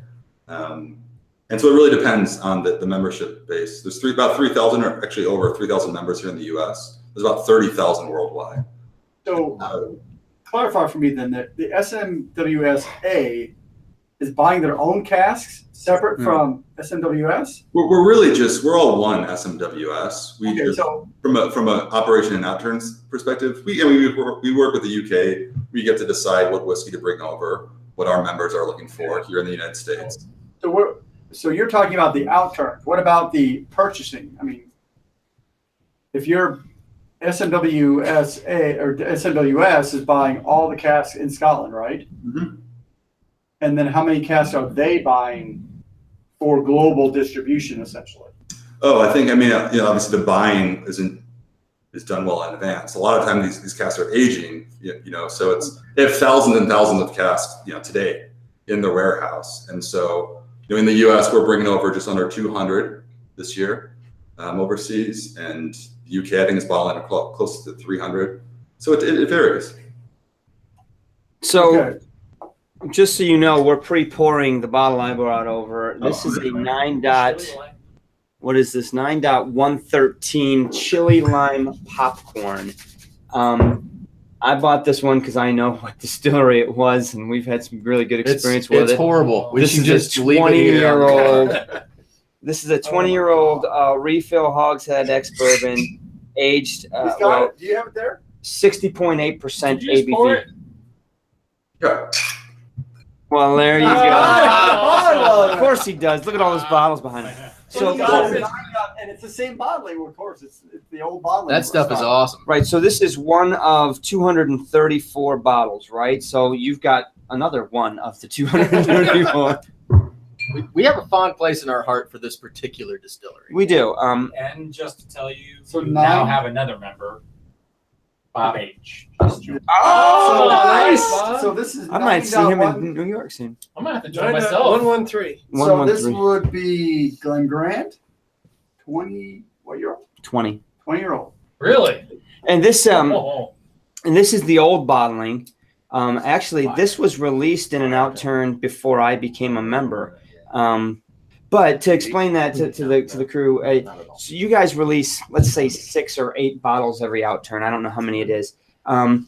And so it really depends on the membership base. There's about 3,000, or actually over 3,000 members here in the US. There's about 30,000 worldwide. So clarify for me then that the SMWSA is buying their own casks separate from SMWS? We're all one SMWS. We Okay, just, so from a operation and outturns perspective, we work with the UK. We get to decide what whiskey to bring over, what our members are looking for here in the United States. so you're talking about the outturn. What about the purchasing? I mean, if you're SMWSA or SMWS is buying all the casks in Scotland, right? Mm-hmm. And then how many casks are they buying for global distribution, essentially? Oh, I mean, obviously the buying is done well in advance. A lot of times these casks are aging, so they have thousands and thousands of casks, today in the warehouse. And so, in the US, we're bringing over just under 200 this year overseas, and the UK, I think, is bottling close to 300. So it varies. So, Okay. just so you know, we're pre-pouring the bottle I brought over. This is a 9.113 chili lime popcorn. I bought this one because I know what distillery it was, and we've had some really good experience with It's it. horrible. We This should is just a leave it here. 20-year-old. This is a 20-year-old refill hogshead ex-bourbon, aged Do you have it there? 60.8% Did you just pour ABV. it? Yeah. Well, there you go. Oh, Of course he does. Look at all those bottles behind him. So, and it's the same bottling, of course. It's the old bottling. That stuff is awesome. right. So this is one of 234 bottles, right? So you've got another one of the 234. We have a fond place in our heart for this particular distillery. We do. And just to tell you, So we now nine- have another member, Bob H. Just joined. Oh, nice. nice. So this is I might see him 9.1. in New York soon. I'm gonna have to join myself. 113. So this 113. would be Glen Grant, 20. What year old? 20. 20-year-old. Really? And this Oh. and this is the old bottling. Actually, this was released in an outturn before I became a member. But to explain that to the crew, so you guys release, let's say, 6 or 8 bottles every outturn. I don't know how many it is. And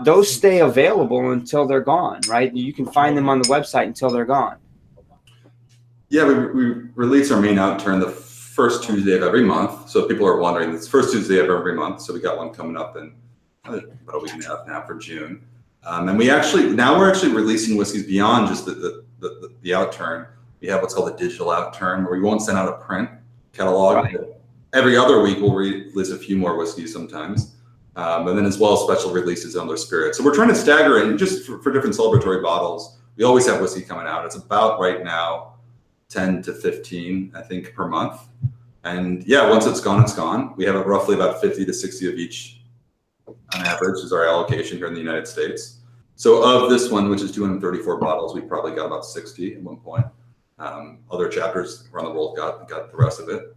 those stay available until they're gone, right? You can find them on the website until they're gone. Yeah, we release our main outturn the first Tuesday of every month. So if people are wondering, it's first Tuesday of every month. So we got one coming up in about a week and a half now for June. And we're actually releasing whiskeys beyond just the outturn. We have what's called a digital outturn, where we won't send out a print catalog. Right. Every other week we'll release a few more whiskeys sometimes. And then as well as special releases on their spirits. So we're trying to stagger in just for different celebratory bottles. We always have whiskey coming out. It's about right now 10 to 15, I think, per month. And yeah, once it's gone, it's gone. We have roughly about 50 to 60 of each on average is our allocation here in the United States. So of this one, which is 234 bottles, we probably got about 60 at one point. Other chapters around the world got the rest of it.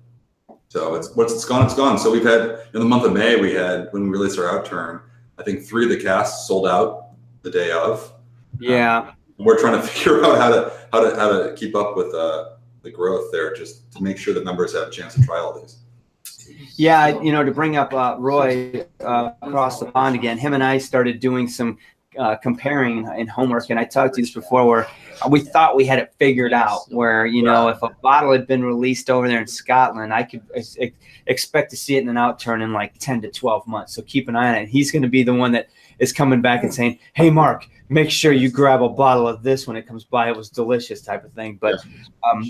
So once it's gone, it's gone. So we've had, in the month of May, when we released our outturn, I think 3 of the casks sold out the day of. Yeah. We're trying to figure out how to keep up with the growth there, just to make sure that members have a chance to try all these. Yeah, to bring up Roy across the pond again, him and I started doing some comparing in homework, and I talked to you this before, where we thought we had it figured out, where, if a bottle had been released over there in Scotland, I could expect to see it in an outturn in like 10 to 12 months. So keep an eye on it. He's going to be the one that is coming back and saying, hey, Mark, make sure you grab a bottle of this when it comes by. It was delicious, type of thing. But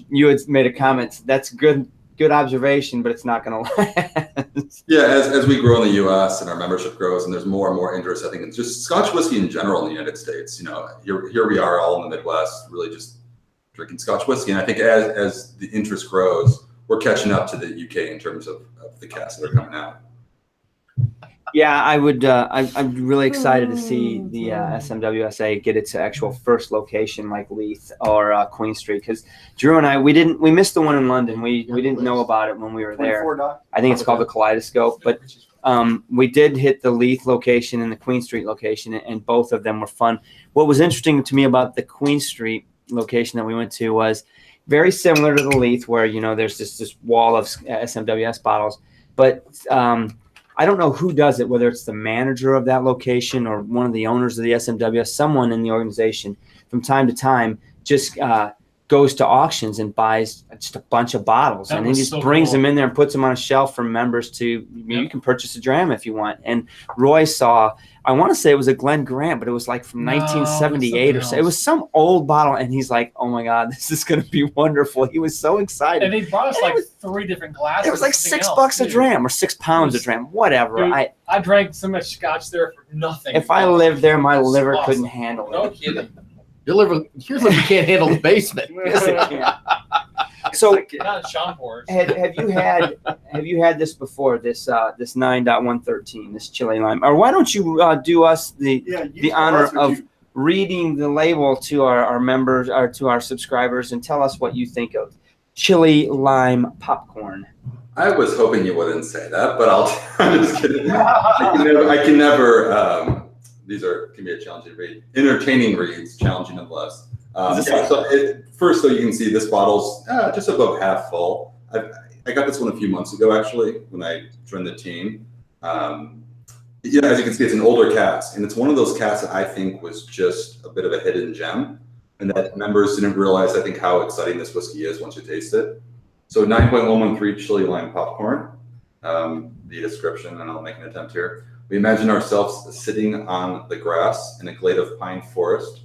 you had made a comment. That's good good observation, but it's not going to last. Yeah, as we grow in the U.S. and our membership grows, and there's more and more interest, I think it's just Scotch whiskey in general in the United States. You know, here we are all in the Midwest, really just drinking Scotch whiskey, and I think as the interest grows, we're catching up to the UK in terms of the casks that are coming out. Yeah, I would. I'm really excited to see the SMWSA get its actual first location like Leith or Queen Street, because Drew and I we missed the one in London. We didn't know about it when we were there. 24, Doc? I think it's called the Kaleidoscope, but we did hit the Leith location and the Queen Street location, and both of them were fun. What was interesting to me about the Queen Street location that we went to was very similar to the Leith, where there's this wall of SMWS bottles, but I don't know who does it, whether it's the manager of that location or one of the owners of the SMWS, someone in the organization from time to time just goes to auctions and buys just a bunch of bottles. That And he was just so brings cool. them in there and puts them on a shelf for members to, you can purchase a dram if you want. And Roy saw, I want to say it was a Glen Grant, but it was like from No, 1978 or it's so. something It was some old bottle. And he's like, oh my God, this is going to be wonderful. He was so excited. And they brought us And like it was- 3 different glasses. It was like and something $6 else, a too. dram or 6 pounds a dram, whatever. Dude, I drank so much scotch there for nothing. If I lived there, my It's liver awesome. couldn't handle No it. kidding. Your liver can't handle the basement. Yes, it can. So Not Sean Pours. have you had this before? This 9.113, this chili lime, or why don't you do us the Yeah, you the tell honor us what of you- reading the label to our members or to our subscribers and tell us what you think of chili lime popcorn. I was hoping you wouldn't say that, but I'm just kidding. I can never. These can be a challenging read. Entertaining reads, challenging nonetheless. First, though, you can see this bottle's just above half full. I got this one a few months ago, actually, when I joined the team. As you can see, it's an older cask, and it's one of those casks that I think was just a bit of a hidden gem, and that members didn't realize, I think, how exciting this whiskey is once you taste it. So 9.113 chili lime popcorn, the description, and I'll make an attempt here. We imagine ourselves sitting on the grass in a glade of pine forest,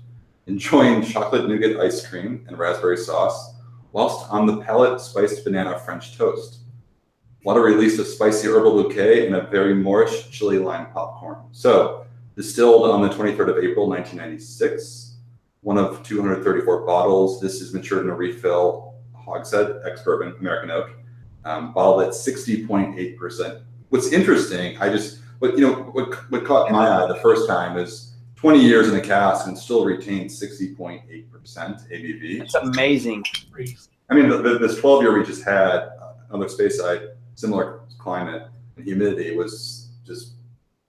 enjoying chocolate nougat ice cream and raspberry sauce, whilst on the palate spiced banana French toast. What a release of spicy herbal bouquet and a very Moorish chili lime popcorn. So, distilled on the 23rd of April, 1996, one of 234 bottles. This is matured in a refill hogshead, ex-bourbon, American oak, bottled at 60.8%. What's interesting, what caught my eye the first time is 20 years in the cask and still retains 60.8% ABV. It's amazing. I mean, this 12-year we just had on the space side, similar climate and humidity was just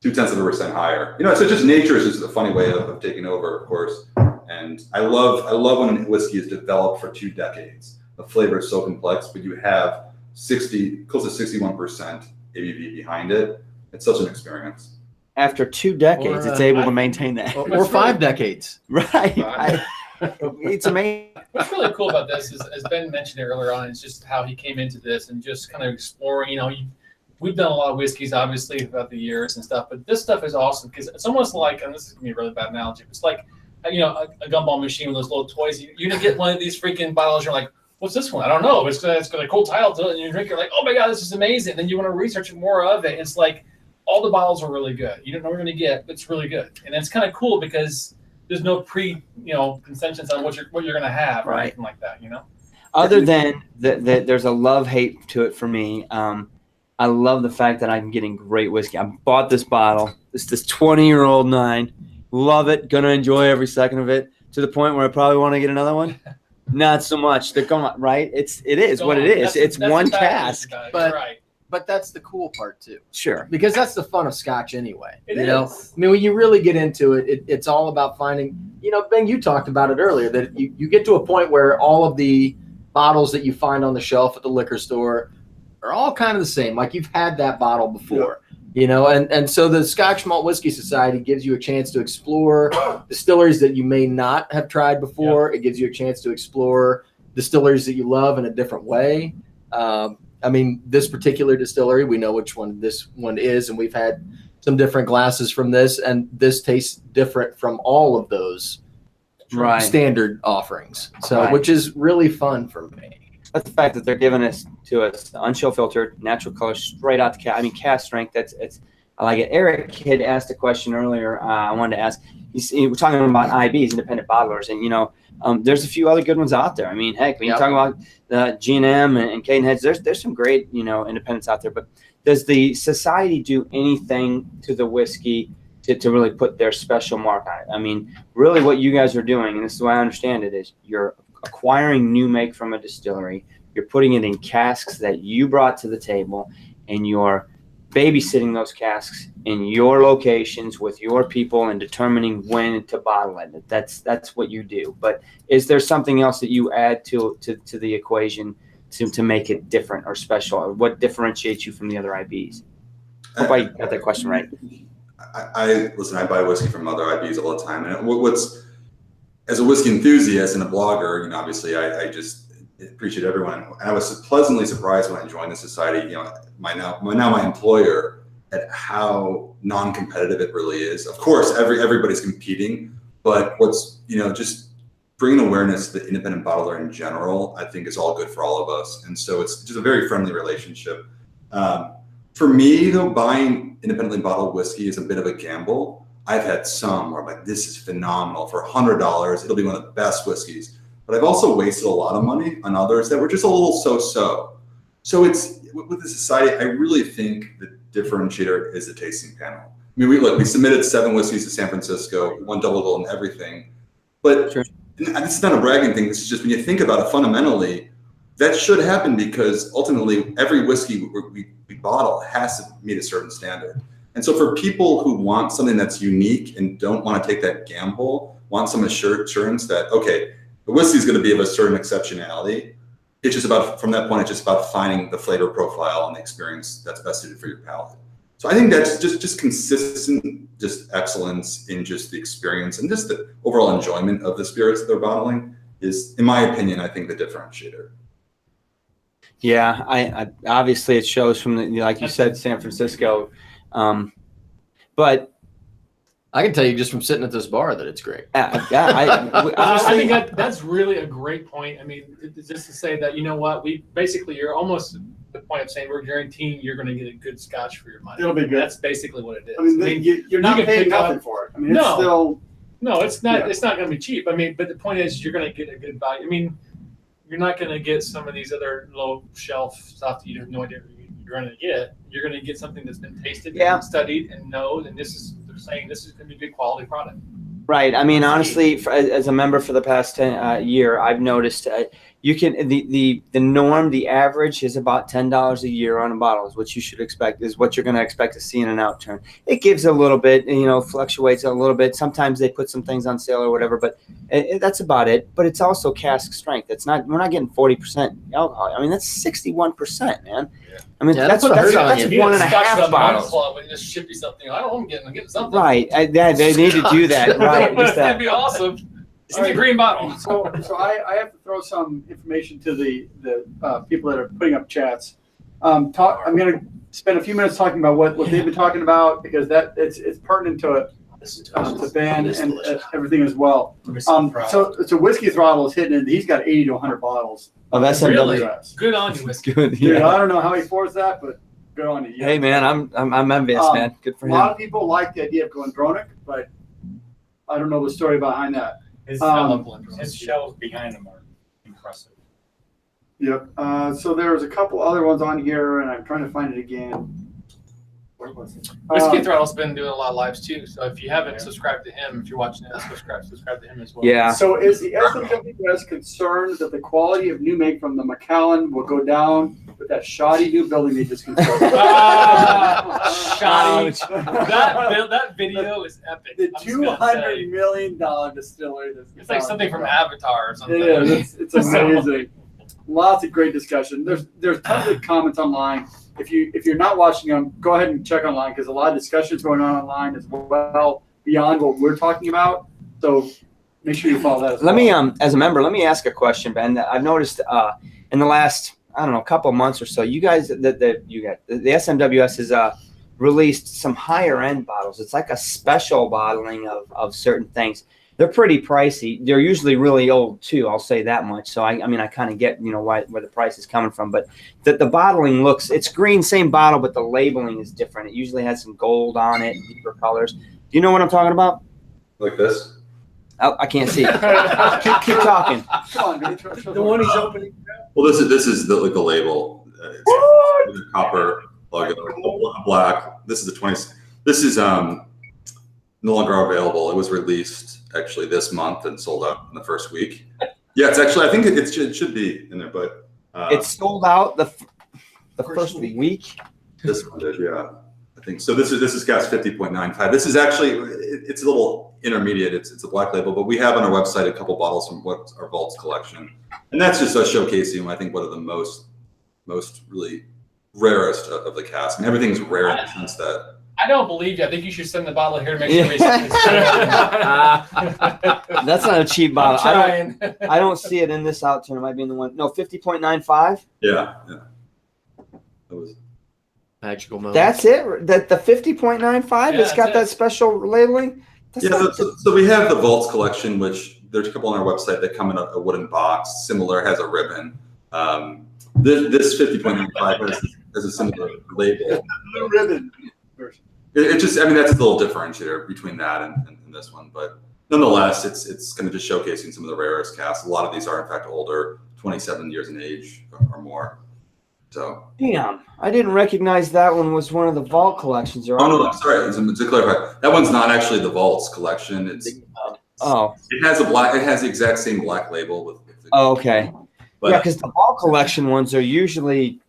0.2% higher. So just nature is just a funny way of taking over, of course. And I love when whiskey is developed for 2 decades. The flavor is so complex, but you have close to 61% ABV behind it. It's such an experience. After 2 decades, Or, it's able to maintain that. Or 5 decades. Right. It's amazing. What's really cool about this is, as Ben mentioned earlier on, is just how he came into this and just kind of exploring. We've done a lot of whiskeys, obviously, throughout the years and stuff, but this stuff is awesome because it's almost like, and this is going to be a really bad analogy, but it's like, a gumball machine with those little toys. You get one of these freaking bottles, you're like, what's this one? I don't know. It's got a cool title to it, and you drink it, like, oh my God, this is amazing. And then you want to research more of it. It's like, all the bottles are really good. You don't know what you're going to get, but it's really good. And it's kind of cool because there's no consensus on what you're going to have or Right. anything like that, Other than that, there's a love-hate to it for me. I love the fact that I'm getting great whiskey. I bought this bottle. It's this 20-year-old 9. Love it. Gonna enjoy every second of it to the point where I probably want to get another one. Not so much. They're going right. It is what it is. It's That's one the bad news cask. about it. But- You're right. But that's the cool part too, Sure. because that's the fun of Scotch anyway. It you know, is. I mean, when you really get into it, it's all about finding. Ben, you talked about it earlier that you get to a point where all of the bottles that you find on the shelf at the liquor store are all kind of the same. Like you've had that bottle before. And so the Scotch Malt Whiskey Society gives you a chance to explore distilleries that you may not have tried before. It gives you a chance to explore distilleries that you love in a different way. This particular distillery, we know which one this one is, and we've had some different glasses from this, and this tastes different from all of those Right. standard offerings. So, Right. which is really fun for me. That's the fact that they're giving us unchill filtered, natural color, straight out the cask. I mean, cask strength. I like it. Eric had asked a question earlier. I wanted to ask. We're talking about IBs, independent bottlers, and there's a few other good ones out there. I mean, heck, when you talk about the G&M and Cadenheads, there's some great independents out there. But does the society do anything to the whiskey to really put their special mark on it? I mean, really, what you guys are doing, and this is the way I understand it, is you're acquiring new make from a distillery. You're putting it in casks that you brought to the table, and you're babysitting those casks in your locations with your people and determining when to bottle it. That's what you do. But is there something else that you add to the equation to make it different or special? Or what differentiates you from the other IBs? Hope I got that question right. I listen. I buy whiskey from other IBs all the time, and what's as a whiskey enthusiast and a blogger, obviously I just appreciate everyone. And I was pleasantly surprised when I joined the society, my employer, at how non-competitive it really is. Of course, everybody's competing, but what's, just bringing awareness to the independent bottler in general, I think is all good for all of us. And so it's just a very friendly relationship. For me though, buying independently bottled whiskey is a bit of a gamble. I've had some where I'm like, this is phenomenal. For $100, it'll be one of the best whiskeys. But I've also wasted a lot of money on others that were just a little so-so. So it's with the society, I really think the differentiator is the tasting panel. I mean, we submitted 7 whiskeys to San Francisco, 1 double gold and everything. But Sure. And this is not a bragging thing. This is just when you think about it fundamentally, that should happen because ultimately every whiskey we bottle has to meet a certain standard. And so for people who want something that's unique and don't want to take that gamble, want some assurance that, okay, the whiskey is going to be of a certain exceptionality. It's just about, from that point, it's just about finding the flavor profile and the experience that's best suited for your palate. So I think that's just consistent, just excellence in just the experience and just the overall enjoyment of the spirits that they're bottling is, in my opinion, I think the differentiator. Yeah, I obviously it shows from like you said, San Francisco, but I can tell you just from sitting at this bar that it's great. I think that's really a great point. I mean, just to say that, you're almost at the point of saying we're guaranteeing you're going to get a good scotch for your money. It'll be good. That's basically what it is. I mean, you're not you can paying pick nothing up- for it. I mean, it's No. still. No, it's not. Yeah. It's not going to be cheap. I mean, but the point is, you're going to get a good value. I mean, you're not going to get some of these other low shelf stuff that you have no idea you're going to get. You're going to get something that's been tasted, Yeah. and studied, and known. And they're saying this is going to be a good quality product. right. I mean, honestly, as a member for the past year, I've noticed you can the norm, the average is about $10 a year on a bottle is what you should expect, is what you're going to expect to see in an outturn. It gives a little bit, fluctuates a little bit. Sometimes they put some things on sale or whatever, but that's about it. But it's also cask strength. We're not getting 40% alcohol. I mean, that's 61%, man. Yeah. I mean, Yeah, that's that's what hurt on that's you. 1.5 bottles. When you just ship you something, I'm getting something. Right. They need to do that. Right. Just That'd that. be awesome. It's in the green bottle. So I have to throw some information to the people that are putting up chats. I'm going to spend a few minutes talking about what they've been talking about because it's pertinent to Ben and everything as well. So Whiskey Throttle is hitting it. He's got 80 to 100 bottles Of SMWS. Good on you, Whiskey. Good. Dude, Yeah. I don't know how he affords that, but good on you. Hey man, I'm envious, man. Good for A lot him. of people like the idea of Glendronach, but I don't know the story behind that. His, Um, his shelves behind him are impressive. Yep. So there's a couple other ones on here, and I'm trying to find it again. Where was it? Whiskey Throttle's been doing a lot of lives too. So if you haven't subscribed to him, if you're watching this, subscribe to him as well. Yeah. So is the SMWS concerned that the quality of new make from the Macallan will go down with that shoddy new building they just constructed? Shoddy. That video is epic. The I'm just gonna say. $200 million distillery. It's like something from Avatar or something. It is. It's amazing. Lots of great discussion. There's tons of comments online. If you're not watching them, go ahead and check online because a lot of discussions going on online as well beyond what we're talking about. So make sure you follow that as well. Let me as a member, let me ask a question, Ben. I've noticed in the last couple of months or so, you guys the SMWS has released some higher end bottles. It's like a special bottling of certain things. They're pretty pricey. They're usually really old too. I'll say that much. So I mean, I kind of get where the price is coming from. But the bottling it's green, same bottle, but the labeling is different. It usually has some gold on it, deeper colors. Do you know what I'm talking about? Like this. Oh, I can't see. keep talking. Come on, man. The one he's opening. Well, this is the label. It's a copper logo, black. This is the 20. This is no longer available. It was released actually this month and sold out in the first week. Yeah, it's actually. I think it should be in there, but It's sold out the first week. This one did, yeah. I think so. This is gas 50.95. This is actually it's a little intermediate. It's a black label, but we have on our website a couple bottles from what our Vaults collection, and that's just us showcasing I think one of the most really rarest of the cask, and everything's rare in the sense that. I don't believe you. I think you should send the bottle here to make sure we see That's not a cheap bottle. trying. I don't see it in this outturn. It might be in the one. No, 50.95. Yeah. That was. Magical moment. That's it. That the 50.95. It's got that special labeling. That's not- So we have the Vaults collection, which there's a couple on our website that come in a wooden box. Similar, has a ribbon. This 50.95 has a similar label. Blue ribbon version. It just, I mean, that's a little differentiator between that and this one, but nonetheless, it's kind of just showcasing some of the rarest casks. A lot of these are in fact older, 27 years in age or more. So. Damn, I didn't recognize that one was one of the Vault collections. Oh no, sorry. To clarify, that one's not actually the Vaults collection. It has the exact same black label with the, Oh, okay. but, Yeah, because the Vault collection ones are usually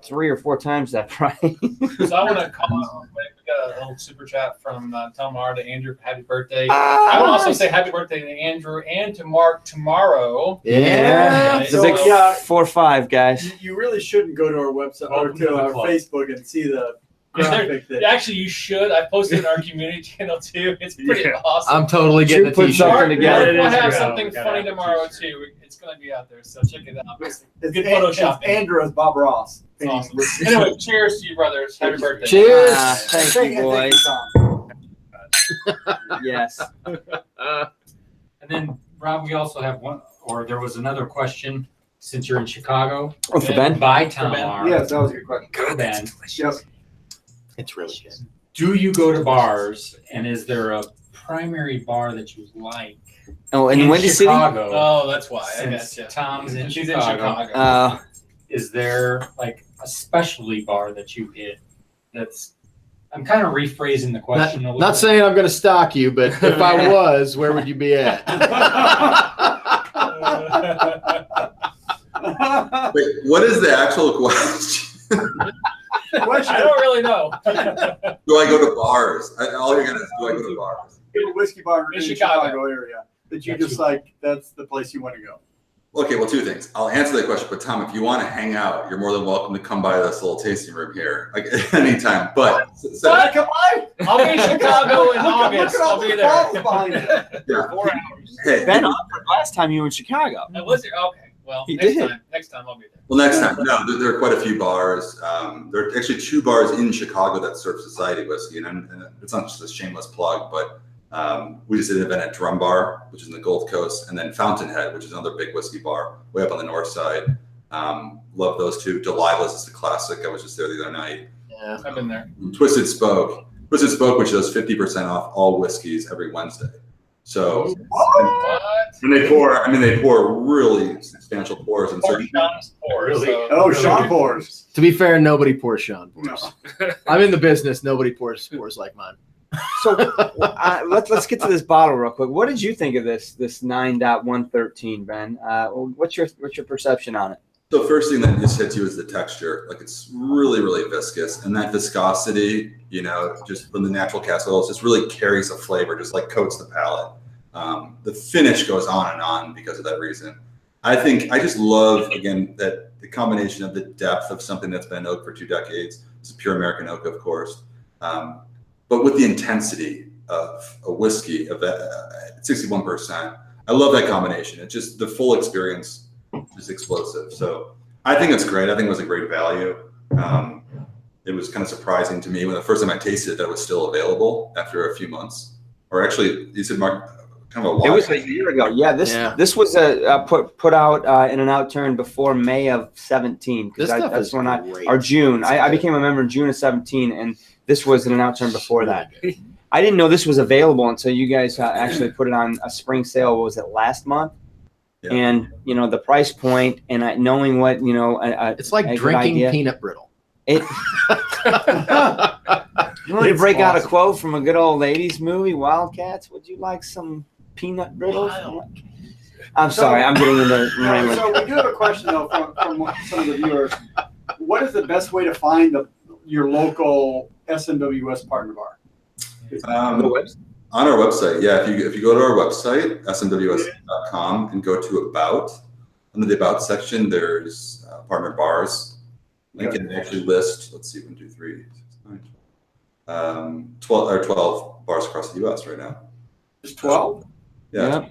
3 or 4 times that price. So I want to comment real quick. We got a little super chat from Telmar to Andrew. Happy birthday. I want to also say happy birthday to Andrew and to Mark tomorrow. Yeah, it's a big Yeah. 4-5, guys. You really shouldn't go to our website or Welcome to to the our club. Facebook and see the graphic thing. Actually, you should. I posted in our community channel too. It's pretty awesome. I'm totally getting a Should put t-shirt. something together. We'll It is have good. something Gotta funny have a tomorrow t-shirt. too. It's going to be out there, so check it out. It's Good Photoshop. It's Andrew as Bob Ross. It's awesome. Anyway, cheers to you, brothers. Happy birthday. Cheers. Thank you, boys. Tom. Yes. And then, Rob, we also have one, or there was another question, since you're in Chicago. Oh, for Ben? By Ben. Tamar. Yes, that was a good question. For Ben. Yes. It's really good. Do you go to bars, and is there a primary bar that you like Oh, in in Windy City? Chicago? Oh, that's why. I Since gotcha. Tom's in She's Chicago. Is there like a specialty bar that you hit that's, I'm kind of rephrasing the question a little Not bit. saying I'm going to stalk you, but if I was, where would you be at? wait, what is the actual question? Question. I don't really know. Do I go to bars? All you're gonna is, do I go to bars? A whiskey bar in In the Chicago. Chicago area that you That's just you. like, that's the place you want to go. Okay, well, 2 things. I'll answer that question, but Tom, if you want to hang out, you're more than welcome to come by this little tasting room here, like anytime. But so, What? Come on. I'll be in Chicago in August. Look at all I'll be the bottles there. behind it. yeah. 4 hours. Hey, Ben offered last time you were in Chicago. I was there. Okay. Well, He next did. time. Next time I'll be there. well, next time. No, there are quite a few bars. There are actually 2 bars in Chicago that serve society whiskey, and it's not just a shameless plug, but we just did an event at Drum Bar, which is in the Gold Coast, and then Fountainhead, which is another big whiskey bar way up on the north side. Love those 2. Delilah's is the classic. I was just there the other night. Yeah. I've been there. Twisted Spoke, which does 50% off all whiskeys every Wednesday. So What? when they pour really substantial pours and Or certain. Sean's pour. Really? So. Oh, Sean pours. To be fair, nobody pours Sean pours. No. I'm in the business. Nobody pours like mine. So let's get to this bottle real quick. What did you think of this 9.113, Ben? What's your perception on it? So first thing that just hits you is the texture. Like it's really, really viscous, and that viscosity, just from the natural cask oils, just really carries a flavor, just like coats the palate. The finish goes on and on because of that reason. I just love, again, that the combination of the depth of something that's been oak for 2 decades. It's a pure American oak, of course, but with the intensity of a whiskey of 61%. I love that combination. It's just the full experience is explosive. So I think it's great. I think it was a great value. It was kind of surprising to me when the first time I tasted it that it was still available after a few months. Or actually, you said, Mark, kind of a It lot. was a year ago. Yeah, Yeah. this was put out in an outturn before May of 17 This because stuff that's is when great. or June. I became a member in June of 17, and this was in an outturn before that. I didn't know this was available until you guys actually put it on a spring sale. What was it, last month? Yeah. And the price point and knowing what It's like a good drinking idea. peanut brittle. It. You want to break out a quote from a good old ladies movie, Wildcats? Would you like some peanut brittle? I'm sorry, I'm getting into rambling. So we do have a question though from some of the viewers. What is the best way to find your local SMWS partner bar? On our website, yeah. If you go to our website, smws.com, and go to About, under the About section, there's partner bars. Link and actually list. Let's see, 1, 2, 3, 6, 9, 12 bars across the U.S. right now. Just 12? Yeah.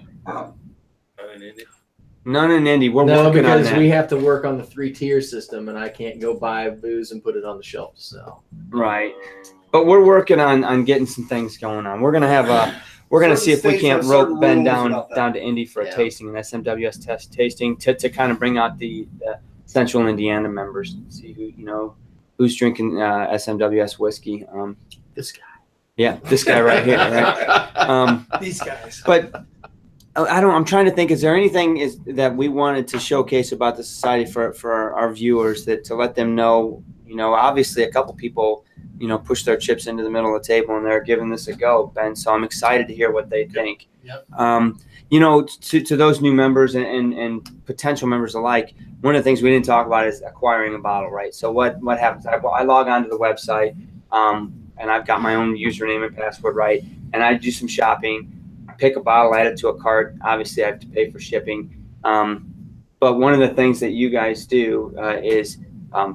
None in Indy. We're No, working on because that. we have to work on the 3-tier system, and I can't go buy booze and put it on the shelf. So Right. But we're working on getting some things going on. We're gonna have we're gonna Certain see if we states can't have certain rope Ben rules about that. down to Indy for a Yeah. tasting, an SMWS tasting to kind of bring out the Central Indiana members, see who's drinking SMWS whiskey. this guy. Yeah, this guy right here. Right? These guys. But I'm trying to think. Is there anything that we wanted to showcase about the society for our viewers to let them know? Obviously, a couple people push their chips into the middle of the table and they're giving this a go, Ben. So I'm excited to hear what they think. Yep. To those new members and potential members alike, one of the things we didn't talk about is acquiring a bottle, right? So what happens? I log onto the website, and I've got my own username and password, right? And I do some shopping. Pick a bottle, add it to a cart. Obviously, I have to pay for shipping. But one of the things that you guys do is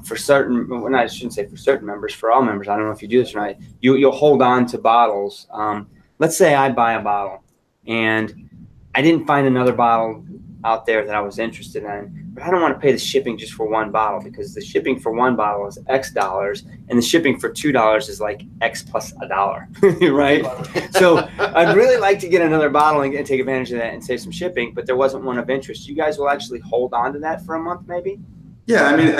for certain, well, I shouldn't say for certain members, for all members, I don't know if you do this or not, you'll hold on to bottles. Let's say I buy a bottle and I didn't find another bottle out there that I was interested in, but I don't want to pay the shipping just for one bottle because the shipping for one bottle is X dollars and the shipping for $2 is like X plus $1, right? So I'd really like to get another bottle and take advantage of that and save some shipping, but there wasn't one of interest. You guys will actually hold on to that for a month, maybe? Yeah, I mean,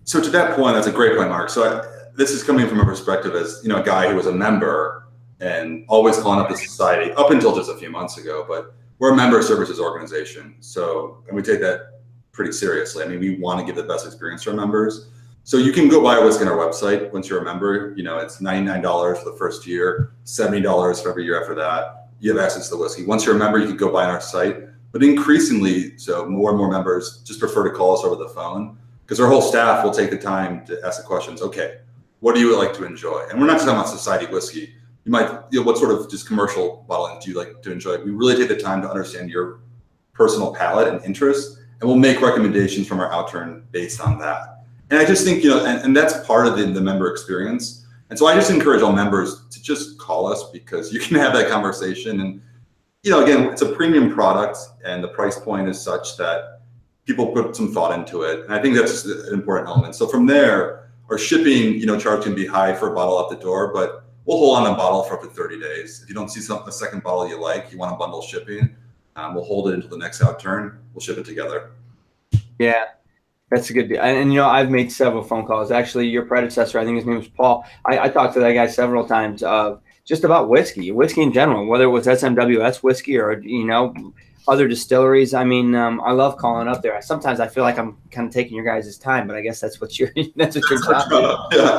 so to that point, that's a great point, Mark. So this is coming from a perspective as a guy who was a member and always calling up the society up until just a few months ago. But we're a member services organization, and we take that pretty seriously. I mean, we want to give the best experience to our members. So you can go buy a whiskey on our website once you're a member. It's $99 for the first year, $70 for every year after that. You have access to the whiskey. Once you're a member, you can go buy on our site. But increasingly, so more and more members just prefer to call us over the phone because our whole staff will take the time to ask the questions. Okay, what do you like to enjoy? And we're not just talking about society whiskey. You might, what sort of just commercial bottling do you like to enjoy? We really take the time to understand your personal palate and interest, and we'll make recommendations from our outturn based on that. And I just think, and that's part of the member experience. And so I just encourage all members to just call us because you can have that conversation. And, again, it's a premium product and the price point is such that people put some thought into it. And I think that's an important element. So from there, our shipping, charge can be high for a bottle out the door, but we'll hold on a bottle for up to 30 days. If you don't see a second bottle you like, you want to bundle shipping, we'll hold it until the next outturn. We'll ship it together. Yeah, that's a good deal. And I've made several phone calls. Actually, your predecessor, I think his name was Paul. I talked to that guy several times just about whiskey in general, whether it was SMWS whiskey or, other distilleries. I mean, I love calling up there. Sometimes I feel like I'm kind of taking your guys' time, but I guess that's what your job is.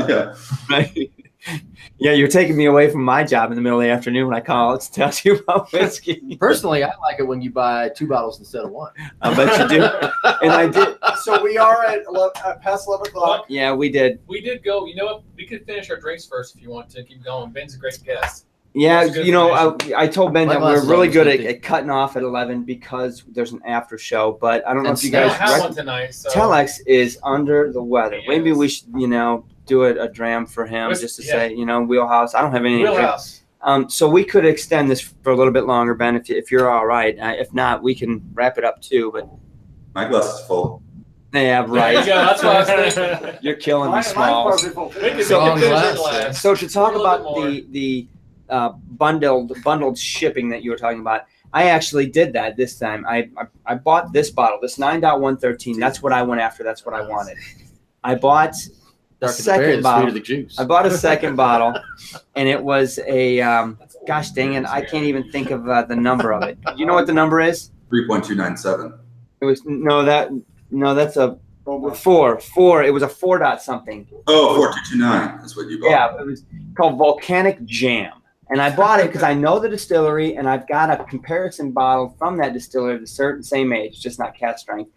Yeah. Right? Yeah, you're taking me away from my job in the middle of the afternoon when I call to tell you about whiskey. Personally, I like it when you buy 2 bottles instead of 1. I bet you do. And I did. So we are at past 11 o'clock. Yeah, we did. We did go. You know what? We could finish our drinks first if you want to keep going. Ben's a great guest. Yeah, That's good I told Ben My that glass we're is really always good empty. at cutting off at 11 because there's an after show. But I don't know And if you We don't guys have one tonight. So Telex is under the weather. He Maybe is. we should, do a dram for him What's- just to yeah. say, wheelhouse. I don't have any. Wheelhouse. So we could extend this for a little bit longer, Ben, if you're all right. If not, we can wrap it up too. But My glass is full. yeah, There you right. go. That's what I was thinking. You're killing me, Mine's Smalls. probably full. We could So- finish Long our glass, glass. So to talk A little about bit more. the bundled shipping that you were talking about, I actually did that this time. I bought this bottle, this 9.113. That's what I went after. That's what I wanted. I bought a Darker the berry, second the sweeter bottle. the juice. I bought a second bottle, and it was a gosh dang it, I can't even think of the number of it. You know what the number is? 3.297. It was that's a 4. It was a 4 dot something. Oh, 4229 is what you bought. Yeah, it was called Volcanic Jam. And I bought it because I know the distillery, and I've got a comparison bottle from that distillery of the certain same age, just not cast strength,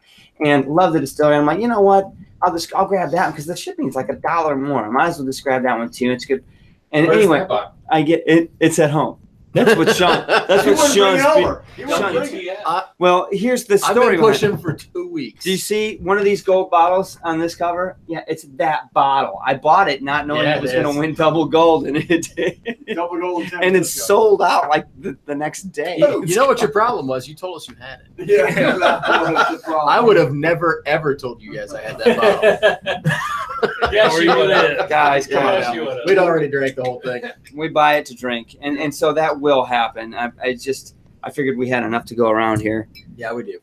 and love the distillery. I'm like, you know what? I'll grab that one because the shipping is like $1 more. I might as well just grab that one too. It's good. And Where's anyway, that bottle? I get it. It's at home. That's what Sean. That's He what wouldn't bring it Sean's. over. He wouldn't Sean- bring it. Well, here's the I've story. been behind pushing it. for 2 weeks. Do you see one of these gold bottles on this cover? Yeah, it's that bottle. I bought it not knowing Yeah, it was it going is. to win double gold, and it did. Double gold in San And it's Francisco. sold out like the next day. You know what your problem was? You told us you had it. Yeah, that was the problem. I would have never ever told you guys I had that bottle. Yes, you would have. Guys, come on. Yes, now. you would have. We'd already drank the whole thing. We buy it to drink, and so that will happen. I figured we had enough to go around here, Yeah, we do.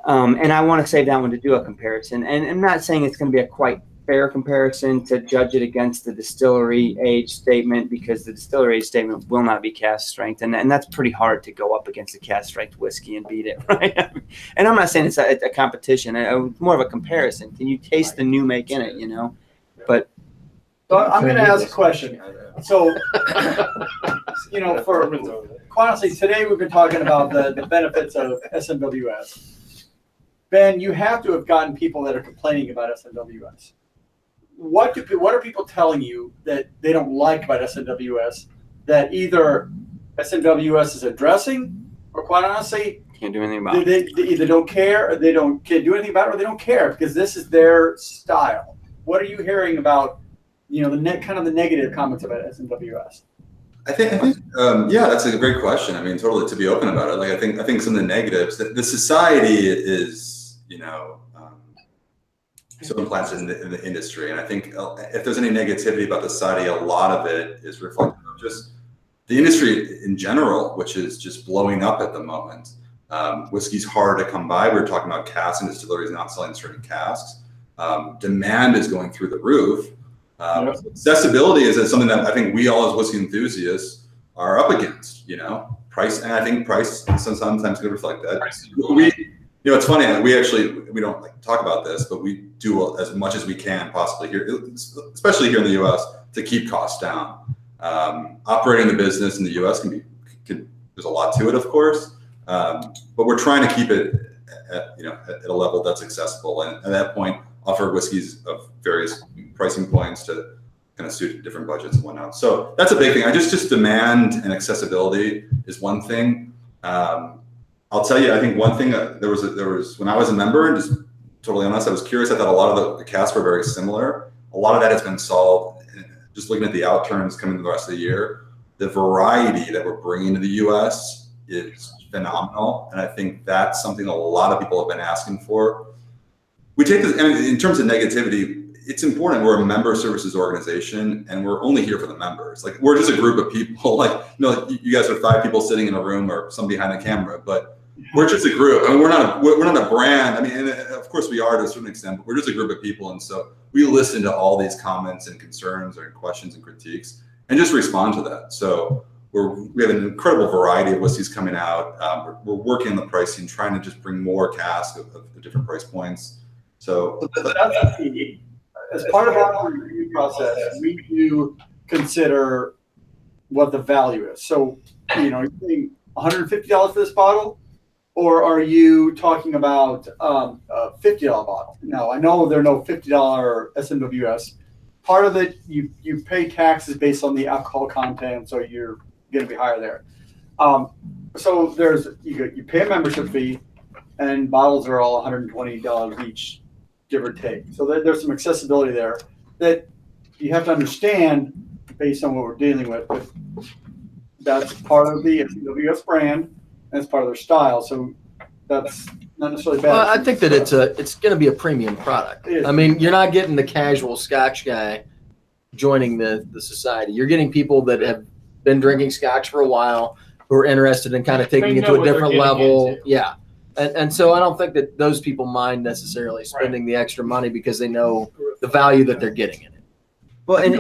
and I want to save that one to do a comparison. And I'm not saying it's going to be a quite fair comparison to judge it against the distillery age statement, because the distillery age statement will not be cast strength, and that's pretty hard to go up against a cast strength whiskey and beat it, right? And I'm not saying it's a competition, more of a comparison. Can you taste the new make in it? You know, but So I'm going to ask a question. So, quite honestly, today we've been talking about the benefits of SMWS. Ben, you have to have gotten people that are complaining about SMWS. What are people telling you that they don't like about SMWS that either SMWS is addressing, or quite honestly, can't do anything about they it. either don't care, or they can't do anything about it, or they don't care because this is their style. What are you hearing about? The negative comments about SMWS. I think yeah, that's a great question. I mean, totally to be open about it. Like, I think some of the negatives, the society is, so implanted in the industry. And I think if there's any negativity about the society, a lot of it is reflective of just the industry in general, which is just blowing up at the moment. Whiskey's hard to come by. We were talking about casks and distilleries not selling certain casks. Demand is going through the roof. Accessibility is something that I think we all as whiskey enthusiasts are up against, price. And I think price sometimes can reflect that. It's funny. We don't like to talk about this, but we do as much as we can possibly here, especially here in the US, to keep costs down. Operating the business in the US there's a lot to it, of course. But we're trying to keep it at a level that's accessible. And at that point, offer whiskeys of various pricing points to kind of suit different budgets and whatnot. So that's a big thing. Just demand and accessibility is one thing. I'll tell you, I think one thing there was when I was a member, and just totally honest, I was curious. I thought a lot of the casks were very similar. A lot of that has been solved. Just looking at the outturns coming to the rest of the year, the variety that we're bringing to the U.S. is phenomenal, and I think that's something a lot of people have been asking for. We take this, and in terms of negativity, it's important. We're a member services organization, and we're only here for the members. Like, we're just a group of people. Like, you guys are 5 people sitting in a room, or some behind the camera, but we're just a group. I mean, we're not a brand. I mean, and of course we are to a certain extent, but we're just a group of people, and so we listen to all these comments and concerns or questions and critiques, and just respond to that. So we have an incredible variety of whiskeys coming out. We're working on the pricing, trying to just bring more casks of the different price points. So that's key. As part of our review process, we do consider what the value is. So, you're paying $150 for this bottle, or are you talking about a $50 bottle? Now, I know there are no $50 SMWS. Part of it, you pay taxes based on the alcohol content, so you're going to be higher there. So you pay a membership fee, and bottles are all $120 each, give or take. So there's some accessibility there that you have to understand based on what we're dealing with. But that's part of the SMWS brand, and it's part of their style. So that's not necessarily bad. Well, I think that it's going to be a premium product. It is. I mean, you're not getting the casual Scotch guy joining the society. You're getting people that have been drinking Scotch for a while. who are interested in kind of taking They it know to a what they're different getting level. into. Yeah. And so I don't think that those people mind necessarily spending the extra money because they know the value that they're getting in it. Well, and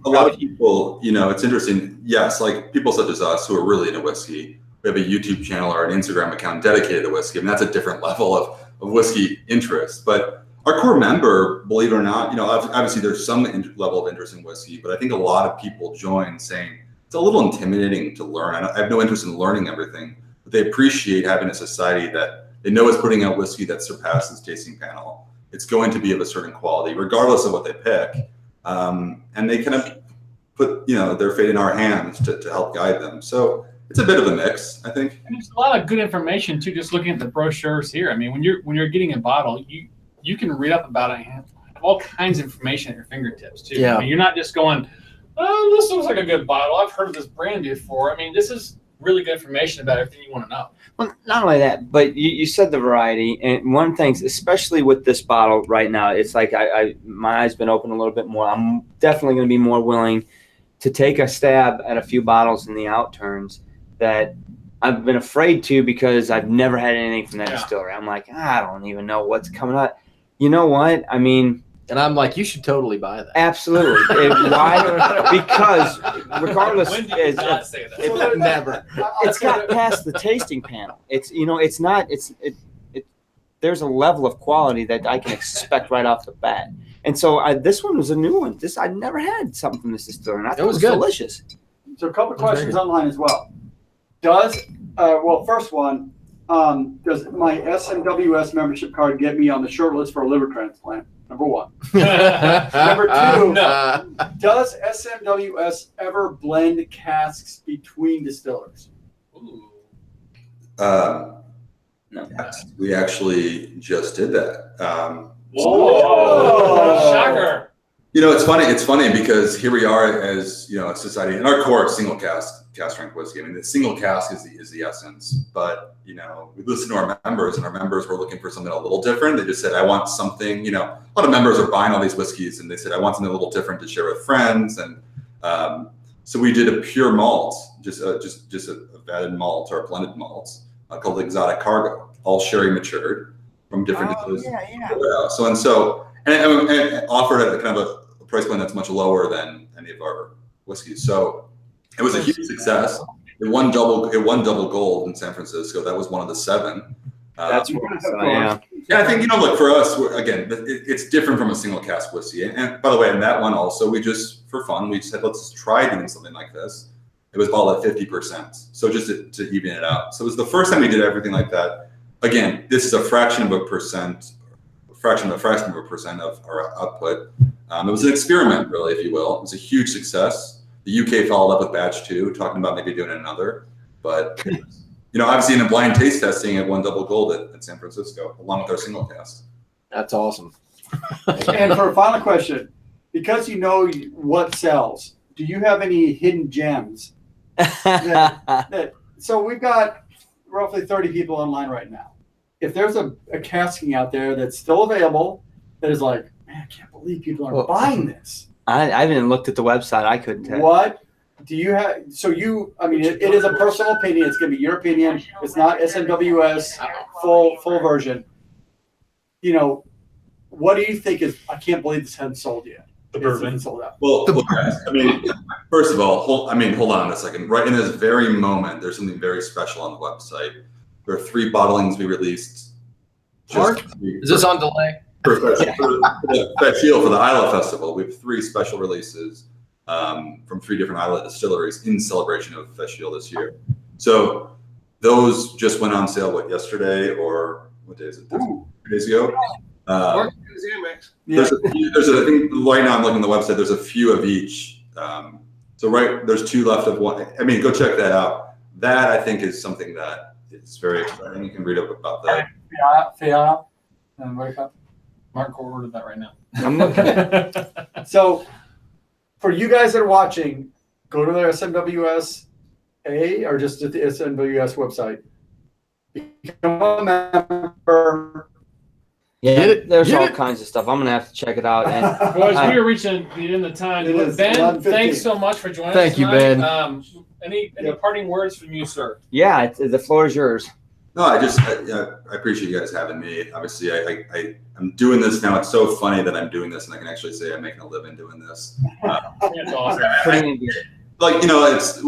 A lot of people, it's interesting. Yes, like people such as us who are really into whiskey, we have a YouTube channel or an Instagram account dedicated to whiskey. I mean, that's a different level of whiskey interest. But our core member, believe it or not, obviously there's some level of interest in whiskey, but I think a lot of people join saying it's a little intimidating to learn. I have no interest in learning everything, but they appreciate having a society that they know is putting out whiskey that surpasses tasting panel. It's going to be of a certain quality, regardless of what they pick. And they kind of put, their fate in our hands to help guide them. So it's a bit of a mix, I think. And there's a lot of good information too. Just looking at the brochures here. I mean, when you're getting a bottle, you can read up about it and have all kinds of information at your fingertips too. Yeah. I mean, you're not just going, oh, this looks like a good bottle. I've heard of this brand before. I mean, this is really good information about everything you want to know. Well, not only that, but you said the variety, and one thing, especially with this bottle right now, it's like my eyes been open a little bit more. I'm definitely going to be more willing to take a stab at a few bottles in the outturns that I've been afraid to because I've never had anything from that distillery. I'm like, I don't even know what's coming up. You know what? I mean, And I'm like, you should totally buy that. absolutely. Why? Because regardless, When did you not say that? Never. it's got past the tasting panel. It's not. There's a level of quality that I can expect right off the bat. And so this one was a new one. I'd never had something from this distillery, and I thought it was good. delicious. So a couple of That's very questions good. online as well. First one, does my SMWS membership card get me on the short list for a liver transplant? Number one. Number two, No. does SMWS ever blend casks between distillers? Ooh. No. We actually just did that. Whoa. Shocker. It's funny because here we are as a society, and our core is single cask strength whiskey. I mean, the single cask is the essence. But we listened to our members, and our members were looking for something a little different. They just said, "I want something." A lot of members are buying all these whiskeys, and they said, "I want something a little different to share with friends." And so we did a pure malt, just a vatted malt or a blended malt called Exotic Cargo, all sherry matured from different distilleries. And offered at a kind of a price point that's much lower than any of our whiskeys. So it was a huge success. It won double gold in San Francisco. That was one of the 7. That's what I saw. Yeah. Yeah, I think look, for us, it's different from a single cask whiskey. And by the way, in that one also, we just for fun we said let's try doing something like this. It was bottled at 50%, so just to even it out. So it was the first time we did everything like that. Again, this is a fraction of a percent of our output. It was an experiment, really, if you will. It was a huge success. The UK followed up with batch 2, talking about maybe doing another. But obviously in a blind taste testing, it won double gold at San Francisco, along with our single cask. That's awesome. And for a final question, because you know what sells, do you have any hidden gems? So we've got roughly 30 people online right now. If there's a casking out there that's still available, that is like, man, I can't believe people are buying this. I haven't even looked at the website. I couldn't tell. What do you have? So it is a personal opinion. It's going to be your opinion. It's not SMWS full version. What do you think is? I can't believe this hasn't sold yet. The It's bourbon. sold out. Well, look, guys, first of all, hold on a second. Right in this very moment, there's something very special on the website. There are 3 bottlings we released. Mark, is this on delay? For the Isla Festival, we have 3 special releases from 3 different Isla distilleries in celebration of Festival this year. So those just went on sale, yesterday or what day is it? 2 days ago. There's I think right now I'm looking at the website. There's a few of each. There's 2 left of one. Go check that out. That I think is something that is very exciting. You can read up about that. Fiat and wake up. Mark ordered that right now. I'm looking. So, for you guys that are watching, go to their SMWSA or just at the SMWS website. Become a member. Yeah, there's Get all it. kinds of stuff. I'm gonna have to check it out. And Boys, we are reaching the end of time. It is Ben, 11:15. thanks so much for joining us. Thank you, tonight. Ben. Any parting words from you, sir? Yeah, the floor is yours. No, I appreciate you guys having me. Obviously, I'm doing this now. It's so funny that I'm doing this, and I can actually say I'm making a living doing this. That's awesome. Like, you know, it's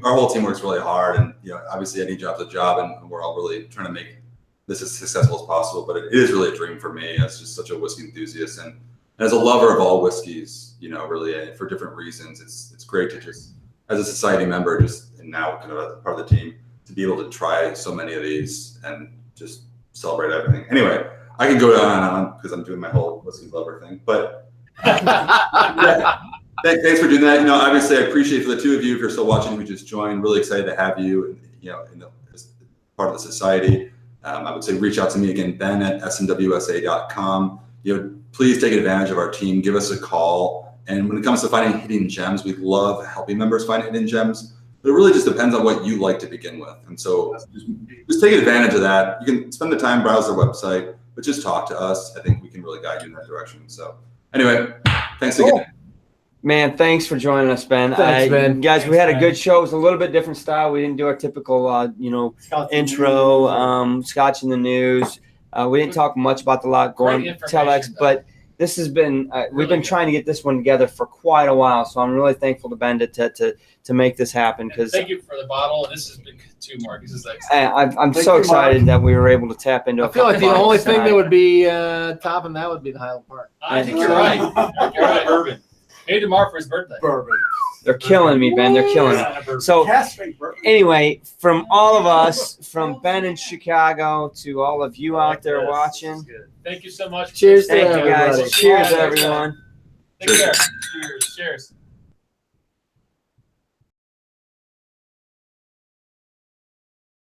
our whole team works really hard, and you know, obviously any job's a job, and we're all really trying to make this as successful as possible. But it is really a dream for me as just such a whiskey enthusiast and as a lover of all whiskeys. You know, really for different reasons, it's great to just as a society member, just and now kind of a part of the team, to be able to try so many of these and just celebrate everything. Anyway, I can go on and on because I'm doing my whole whiskey lover thing, but. Thanks for doing that. You know, obviously, I appreciate for the two of you if you're still watching who just joined. Really excited to have you. You know, as part of the society. I would say reach out to me again, Ben at smwsa.com. You know, please take advantage of our team. Give us a call. And when it comes to finding hidden gems, we love helping members find hidden gems. But it really just depends on what you like to begin with. And so just take advantage of that. You can spend the time, browse their website, but just talk to us. I think we can really guide you in that direction. So anyway, thanks again. Man, thanks for joining us, Ben. Thanks, Ben. Guys, we had a good show. It was a little bit different style. We didn't do our typical, intro, Scotch in the news. We didn't talk much about the lot going Telex, but this has been we've been trying to get this one together for quite a while. So I'm really thankful to Ben to make this happen. Because thank you for the bottle. This has been too, Mark. This is like I'm so excited that we were able to tap into. I feel like the only thing that would be topping that would be the Highland Park. I think you're right. You're right. Bourbon. Hey, tomorrow for his birthday. Bourbon. They're killing me, Ben. They're killing it. So anyway, from all of us, from Ben in Chicago to all of you out there watching, thank you so much. Cheers to thank you guys. everybody. Cheers, everyone. Take care. Cheers. Cheers.